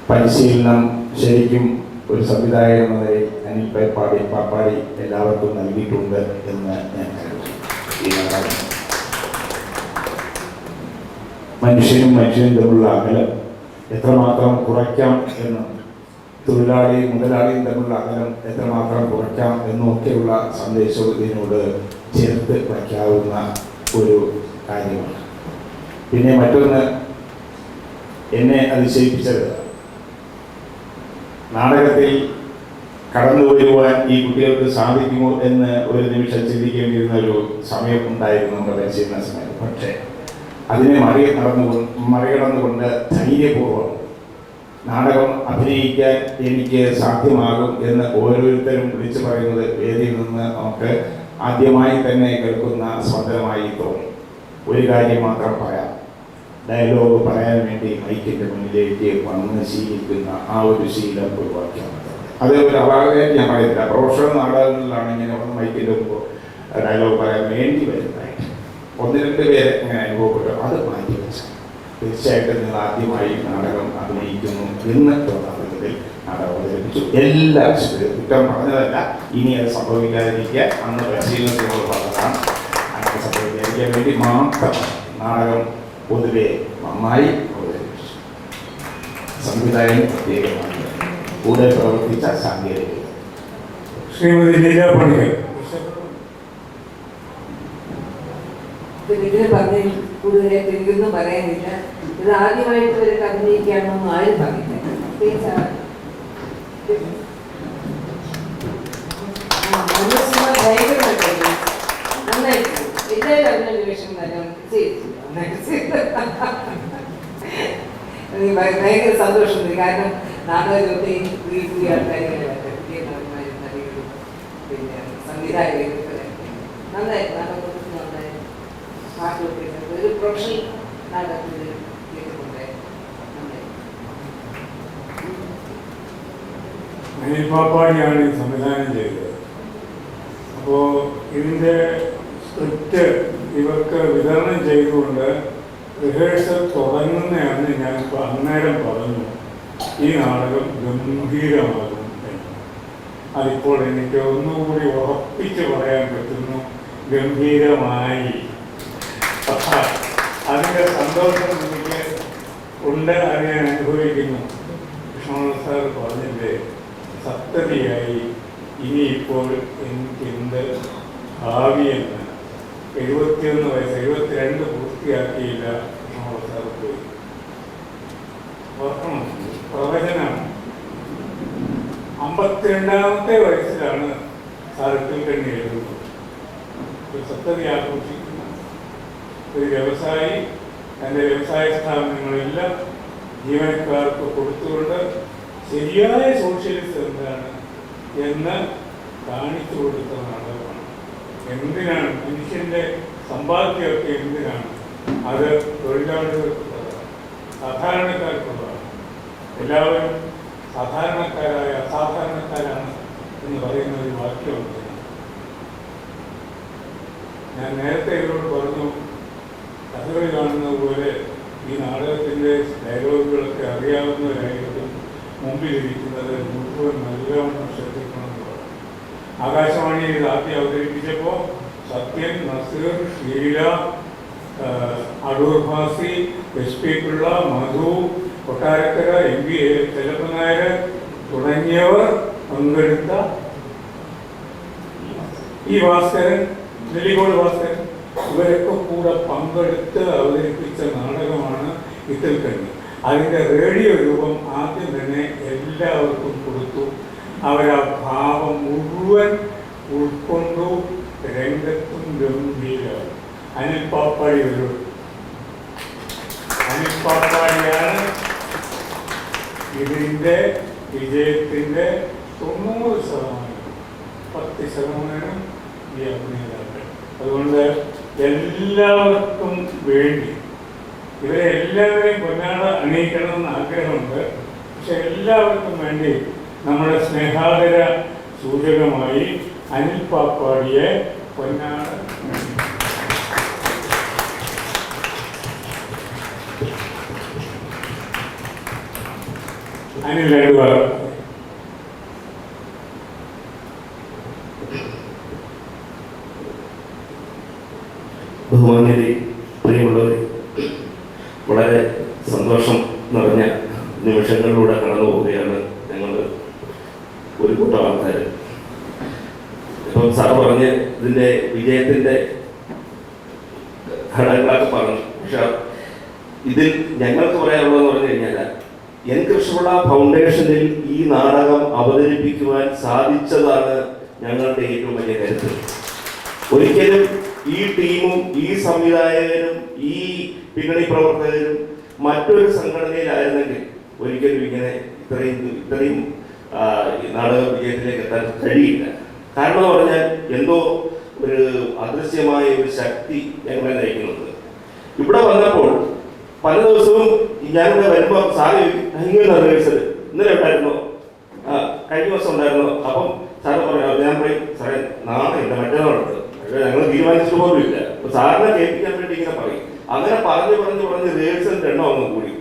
പരിശീലനം ശരിക്കും ഒരു സംവിധായകൻ എന്ന നിലയിൽ അനിൽ പാപ്പാടി എല്ലാവർക്കും നൽകിയിട്ടുണ്ട് എന്ന് ഞാൻ കരുതുന്നു. ഈ നാടകം മനുഷ്യനും തമ്മിലുള്ള അകലം എത്രമാത്രം കുറയ്ക്കാം എന്നും തൊഴിലാളിയും മുതലാളിയും തമ്മിലുള്ള അകലം എത്രമാത്രം കുറയ്ക്കാം എന്നൊക്കെയുള്ള സന്ദേശവും ഇതിനോട് ചേർത്ത് വയ്ക്കാവുന്ന ഒരു കാര്യമാണ്. പിന്നെ മറ്റൊന്ന് എന്നെ അതിശയിപ്പിച്ചത്, നാടകത്തിൽ കടന്നു വരുവാൻ ഈ കുട്ടികൾക്ക് സാധിക്കുമോ എന്ന് ഒരു നിമിഷം ചിന്തിക്കേണ്ടിയിരുന്ന ഒരു സമയം ഉണ്ടായിരുന്നു നമ്മുടെ പരിശീലന സമയത്ത്. പക്ഷേ അതിനെ മറികടന്നുകൊണ്ട് ധൈര്യപൂർവ്വം നാടകം അഭിനയിക്കാൻ എനിക്ക് സാധ്യമാകും എന്ന് ഓരോരുത്തരും വിളിച്ചു പറയുന്നത് വേദിയിൽ നിന്ന് നമുക്ക് ആദ്യമായി തന്നെ കേൾക്കുന്ന സ്പന്ദനമായി തോന്നി. ഒരു കാര്യം മാത്രം പറയാം, ഡയലോഗ് പറയാൻ വേണ്ടി മൈക്കിൻ്റെ മുന്നിലേക്ക് വന്ന് ശീലിക്കുന്ന ആ ഒരു ശീലം ഒഴിവാക്കിയാൽ മതി. അത് ഒരു അപാകതയായിട്ട് ഞാൻ പറയത്തില്ല. പ്രൊഫഷണൽ നാടകങ്ങളിലാണ് ഇങ്ങനെ വന്ന് മൈക്കിൻ്റെ മുമ്പ് ഡയലോഗ് പറയാൻ വേണ്ടി വരുന്നതായിട്ട് 1-2 പേരെ ഇങ്ങനെ അനുഭവപ്പെട്ടു. അത് മാറ്റി വെച്ചു. തീർച്ചയായിട്ടും നിങ്ങൾ ആദ്യമായി നാടകം അഭിനയിക്കുന്നു എന്ന് തോന്നാത്തതിൽ നാടകം അവതരിപ്പിച്ചു. എല്ലാ കുറ്റം പറഞ്ഞതല്ല, ഇനി അത് സംഭവിക്കാതിരിക്കുക അന്ന് പരിശീലനത്തിനോട് പറഞ്ഞതാണ്. അങ്ങനെ സംഭവിക്കാതിരിക്കാൻ വേണ്ടി മാത്രം നാടകം പൊതുവെ നന്നായി അവതരിപ്പിച്ചു. സംവിധായകൻ പ്രത്യേകമായി കൂടെ പ്രവർത്തിച്ച സാങ്കേതിക ശ്രീമതി ലീല പണിക്കർ. ഇതിൽ പറഞ്ഞതിൽ കൂടുതൽ എനിക്കൊന്നും പറയാനില്ല. ഇത് ആദ്യമായിട്ട് ഒരു അഭിനയിക്കാണെന്നൊന്നും ആരും പറഞ്ഞില്ല. ഭയങ്കരമായിട്ട് നന്നായിട്ട് എല്ലാവരും അഭിനയ നിമിഷം തന്നെ ഭയങ്കര സന്തോഷമുണ്ട്. കാരണം നാടകമൊക്കെ പുതിയ ആൾക്കാരെ പുതിയ നടന്മാരും നടികളും പിന്നെ സംവിധായകരും നന്നായിട്ട് നാടകം നന്നായി പാട്ടൊക്കെ ഒരു പ്രൊഫഷണൽ നാടകത്തിൽ അനിൽ പാപ്പാടിയാണ് ഈ സംവിധാനം ചെയ്തത്. അപ്പോൾ ഇതിൻ്റെ സ്ക്രിപ്റ്റ് ഇവർക്ക് വിതരണം ചെയ്തുകൊണ്ട് റിഹേഴ്സൽ തുടങ്ങുന്നതാണ് ഞാൻ അന്നേരം പറഞ്ഞു ഈ നാടകം ഗംഭീരമാകും എന്ന്. അതിപ്പോൾ എനിക്ക് ഒന്നുകൂടി ഉറപ്പിച്ച് പറയാൻ പറ്റുന്നു, ഗംഭീരമായി. അതിൻ്റെ സന്തോഷം എനിക്ക് ഉണ്ട്, അത് ഞാൻ അനുഭവിക്കുന്നു. കൃഷ്ണ സാർ പറഞ്ഞില്ലേ, സപ്തതിയായി ഇനിയിപ്പോൾ എനിക്കെന്ത് ഭാവിയെന്ന്. 71 വയസ്സ് 72 പൂർത്തിയാക്കിയില്ല കൃഷ്ണ സാർ പോയി. ഓർക്കണം, പ്രവചനമാണ്. 52ാമത്തെ വയസ്സിലാണ് സാറിൽ കണ്ണി എഴുതുന്നത്. ഒരു സപ്തതി ആഘോഷിക്കുന്ന ഒരു വ്യവസായി തൻ്റെ വ്യവസായ സ്ഥാപനങ്ങളെല്ലാം ജീവനക്കാർക്ക് കൊടുത്തുകൊണ്ട് ശരിയായ സോഷ്യലിസം എന്താണ് എന്ന് കാണിച്ചു കൊടുത്ത നാടകമാണ്. എന്തിനാണ് മനുഷ്യൻ്റെ സമ്പാദ്യമൊക്കെ എന്തിനാണ്? അത് തൊഴിലാളികൾക്കുള്ളതാണ്, സാധാരണക്കാർക്കുള്ളതാണ്. എല്ലാവരും സാധാരണക്കാരായ അസാധാരണക്കാരാണ് എന്ന് പറയുന്ന ഒരു വാക്യമുണ്ട്. ഞാൻ നേരത്തെ ഇവരോട് പറഞ്ഞു, കഥകൾ കാണുന്നത് പോലെ ഈ നാടകത്തിൻ്റെ ഡയലോഗുകളൊക്കെ അറിയാവുന്നവരായിരിക്കും മുമ്പിലിരിക്കുന്നത് മുഴുവൻ നല്ലവണ്ണം ശ്രദ്ധിക്കണമെന്ന് പറഞ്ഞു. ആകാശവാണിയിൽ ഇത് ആദ്യം അവതരിപ്പിച്ചപ്പോൾ സത്യൻ, നസീർ, ഷീല, അടൂർ ഭാസി, SP പിള്ള, മധു, കൊട്ടാരക്കര, MP ചെലപ്പൻ നായർ തുടങ്ങിയവർ പങ്കെടുത്ത ഈ ഭാസ്കരൻ, നെല്ലിക്കോട് ഭാസ്കരൻ, ഇവരൊക്കെ കൂടെ പങ്കെടുത്ത് അവതരിപ്പിച്ച നാടകമാണ് ഇത്തിൽക്കണ്ണി. അതിൻ്റെ റേഡിയോ രൂപം ആദ്യം തന്നെ എല്ലാവർക്കും കൊടുത്തു. അവരാ ഭാവം മുഴുവൻ ഉൾക്കൊണ്ടു. രംഗത്തും ഗംഭീരമായി. അനിൽ പാപ്പാടി വരും. അനിൽ പാപ്പാടിയാണ് ഇതിൻ്റെ വിജയത്തിൻ്റെ 90%. 10% ഈ അഭിനേതാക്കൾ. അതുകൊണ്ട് എല്ലാവർക്കും വേണ്ടി ഇവരെ എല്ലാവരെയും പൊന്നാട അണിയിക്കണമെന്ന് ആഗ്രഹമുണ്ട്. പക്ഷെ എല്ലാവർക്കും വേണ്ടി നമ്മുടെ സ്നേഹാദര സൂചകമായി അനിൽ പാപ്പാടിയെ പൊന്നാട അനിൽ രണ്ടുപേർ. ബഹുമാന്യരെ, പ്രിയമുള്ളവരെ, വളരെ സന്തോഷം നിറഞ്ഞ നിമിഷങ്ങളിലൂടെ കടന്നു പോവുകയാണ് ഞങ്ങൾ ഒരു കൂട്ടം ആൾക്കാർ. ഇപ്പം സാർ പറഞ്ഞ് ഇതിൻ്റെ വിജയത്തിൻ്റെ ഘടകങ്ങളൊക്കെ പറഞ്ഞു. പക്ഷെ ഇതിൽ ഞങ്ങൾക്ക് പറയാനുള്ളതെന്ന് പറഞ്ഞു കഴിഞ്ഞാൽ എൻ കൃഷ്ണപിള്ള ഫൗണ്ടേഷനിൽ ഈ നാടകം അവതരിപ്പിക്കുവാൻ സാധിച്ചതാണ് ഞങ്ങളുടെ ഏറ്റവും വലിയ കരുത്ത്. ഒരിക്കലും ഈ ടീമും ഈ സംവിധായകരും ഈ പിന്നണി പ്രവർത്തകരും മറ്റൊരു സംഘടനയിലായിരുന്നെങ്കിൽ ഒരിക്കലും ഇങ്ങനെ ഇത്രയും നാടക വിജയത്തിലേക്ക് എത്താൻ കഴിയില്ല. കാരണം എന്ന് പറഞ്ഞാൽ എന്തോ ഒരു അദൃശ്യമായ ഒരു ശക്തി ഞങ്ങളെ നയിക്കുന്നുണ്ട്. ഇവിടെ വന്നപ്പോൾ പല ദിവസവും ഞാനിവിടെ വരുമ്പോൾ സാറ് ഇങ്ങനെ റിഹേഴ്സൽ ഇന്നലെ ഉണ്ടായിരുന്നോ, കഴിഞ്ഞ ദിവസം ഉണ്ടായിരുന്നോ, അപ്പം സാറ് പറയാം, ഞാൻ പറയും സാറേ നാളെ ഇല്ല മറ്റന്നാളുണ്ട്, പക്ഷേ ഞങ്ങൾ തീരുമാനിച്ചിട്ട് പോലും ഇല്ല. അപ്പൊ സാറിനെ കേൾപ്പിക്കാൻ വേണ്ടി ഇങ്ങനെ പറയും. അങ്ങനെ പറഞ്ഞ് റിഹേഴ്സലിന്റെ എണ്ണം അങ്ങ് കൂടി.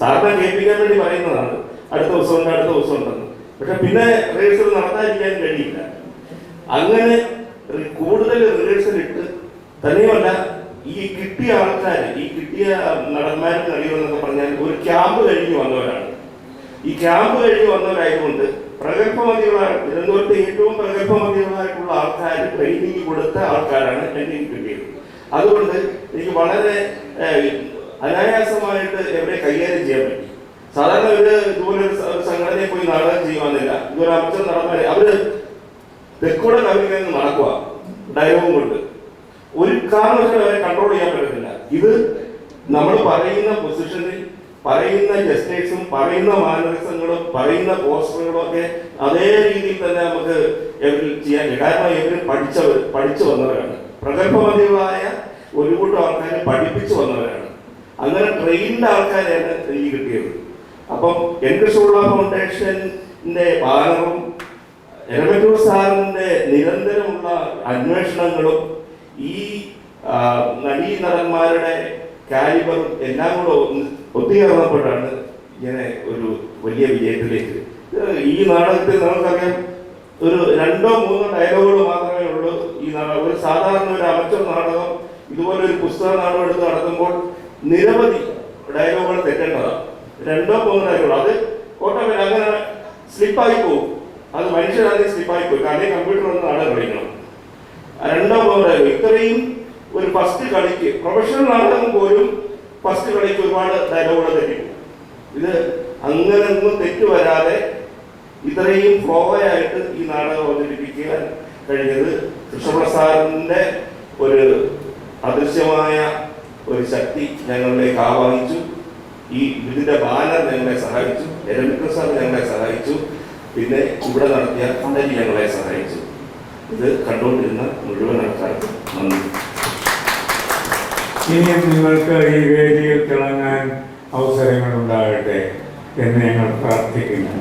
സാറിനെ കേൾപ്പിക്കാൻ വേണ്ടി പറയുന്നതാണ് അടുത്ത ദിവസം ഉണ്ടെന്ന്. പക്ഷെ പിന്നെ റിഹേഴ്സൽ നടത്താതിരിക്കാൻ കഴിയില്ല. അങ്ങനെ കൂടുതൽ റിഹേഴ്സൽ ഇട്ട് തന്നെയുമല്ല, ഈ കിട്ടിയ ആൾക്കാർ, ഈ കിട്ടിയ നടന്മാരും നടികളെന്നൊക്കെ പറഞ്ഞാൽ ഒരു ക്യാമ്പ് കഴിഞ്ഞ് വന്നവരാണ്. ഈ ക്യാമ്പ് കഴിഞ്ഞ് വന്നവരായതുകൊണ്ട് പ്രഗത്ഭമതികളായ തിരുവനന്തപുരത്തെ ഏറ്റവും പ്രഗത്ഭമതികളായിട്ടുള്ള ആൾക്കാർ ട്രെയിനിങ് കൊടുത്ത ആൾക്കാരാണ് എനിക്ക് കിട്ടിയത്. അതുകൊണ്ട് എനിക്ക് വളരെ അനായാസമായിട്ട് എവിടെ കൈകാര്യം ചെയ്യാൻ പറ്റി. സാധാരണ ഇതുപോലെ ഒരു സംഘടനയെ പോയി നാടകം ചെയ്യുവാന്നില്ല. ഇതുപോലെ അമച്ചർ നടന്മാരെ അവര് തെക്കൂടെ കവിക്കാൻ നടക്കുക ഡയലോഗും കൊണ്ട് ഒരു കാരണവശാലും അവരെ കൺട്രോൾ ചെയ്യാൻ പറ്റത്തില്ല. ഇത് നമ്മൾ പറയുന്ന പൊസിഷനിൽ പറയുന്ന ജസ്റ്റേഴ്സും പറയുന്ന മാനറിസങ്ങളും പറയുന്ന പോസ്റ്ററുകളും ഒക്കെ അതേ രീതിയിൽ തന്നെ നമുക്ക് ചെയ്യാൻ കഴിയും. കാരണം ഇവർ പഠിച്ചു വന്നവരാണ്. പ്രഗത്ഭമതികളായ ഒരു കൂട്ടം ആൾക്കാരെ പഠിപ്പിച്ചു വന്നവരാണ്. അങ്ങനെ ട്രെയിൻഡ് ആൾക്കാരെയാണ് എനിക്ക് കിട്ടിയത്. അപ്പം എൻ കൃഷ്ണപിള്ള ഫൗണ്ടേഷന്റെ ബാനറും എരമറ്റൂർ സാറിന്റെ നിരന്തരമുള്ള അന്വേഷണങ്ങളും ഈ നടന്മാരുടെ കാലിബറും എല്ലാം കൂടെ ഒത്തുചേർന്നപ്പോഴാണ് ഇങ്ങനെ ഒരു വലിയ വിജയത്തിലേക്ക്. ഈ നാടകത്തിൽ നമുക്കറിയാം ഒരു 2-3 ഡയലോഗുകൾ മാത്രമേ ഉള്ളൂ. ഈ നാടകം ഒരു സാധാരണ ഒരു അമച്ചർ നാടകം ഇതുപോലെ ഒരു പുസ്തക നാടകം എടുത്ത് നടത്തുമ്പോൾ നിരവധി ഡയലോഗുകൾ തെറ്റേണ്ടതാണ്. 2-3 ഡയലോഗുകൾ അത് ഓട്ടോമാറ്റിക് അങ്ങനെ സ്ലിപ്പായി പോകും. അത് മനുഷ്യരാദ്യം സ്ലിപ്പായി പോയി. കാരണം കമ്പ്യൂട്ടർ ഒന്ന് നാടകം കളിക്കണം. 2-3 ഡയലോഗ് ഇത്രയും ഒരു ഫസ്റ്റ് കളിക്ക് പ്രൊഫഷണൽ നാടകം പോലും ഫസ്റ്റ് കളിക്ക് ഒരുപാട് ഡയലോഗുകൾ തെറ്റിക്കും. ഇത് അങ്ങനെ ഒന്നും തെറ്റു വരാതെ ഇത്രയും ഫ്ലോയായിട്ട് ഈ നാടകം അവതരിപ്പിക്കാൻ കഴിഞ്ഞത് കൃഷ്ണപ്രസാദിന്റെ ഒരു അദൃശ്യമായ ഒരു ശക്തി ഞങ്ങളിലേക്ക് ആവാഹിച്ചു. ഇതിന്റെ ബാനർ ഞങ്ങളെ സഹായിച്ചു, എരമറ്റൂർ ഞങ്ങളെ സഹായിച്ചു, പിന്നെ ഇവിടെ നടത്തിയ നടി ഞങ്ങളെ സഹായിച്ചു. ഇത് കണ്ടുകൊണ്ടിരുന്ന മുഴുവൻ ആൾക്കാർക്കും നന്ദി. ഇനിയും നിങ്ങൾക്ക് ഈ വേദിയിൽ തിളങ്ങാൻ അവസരങ്ങൾ ഉണ്ടാകട്ടെ എന്ന് ഞങ്ങൾ പ്രാർത്ഥിക്കുന്നു.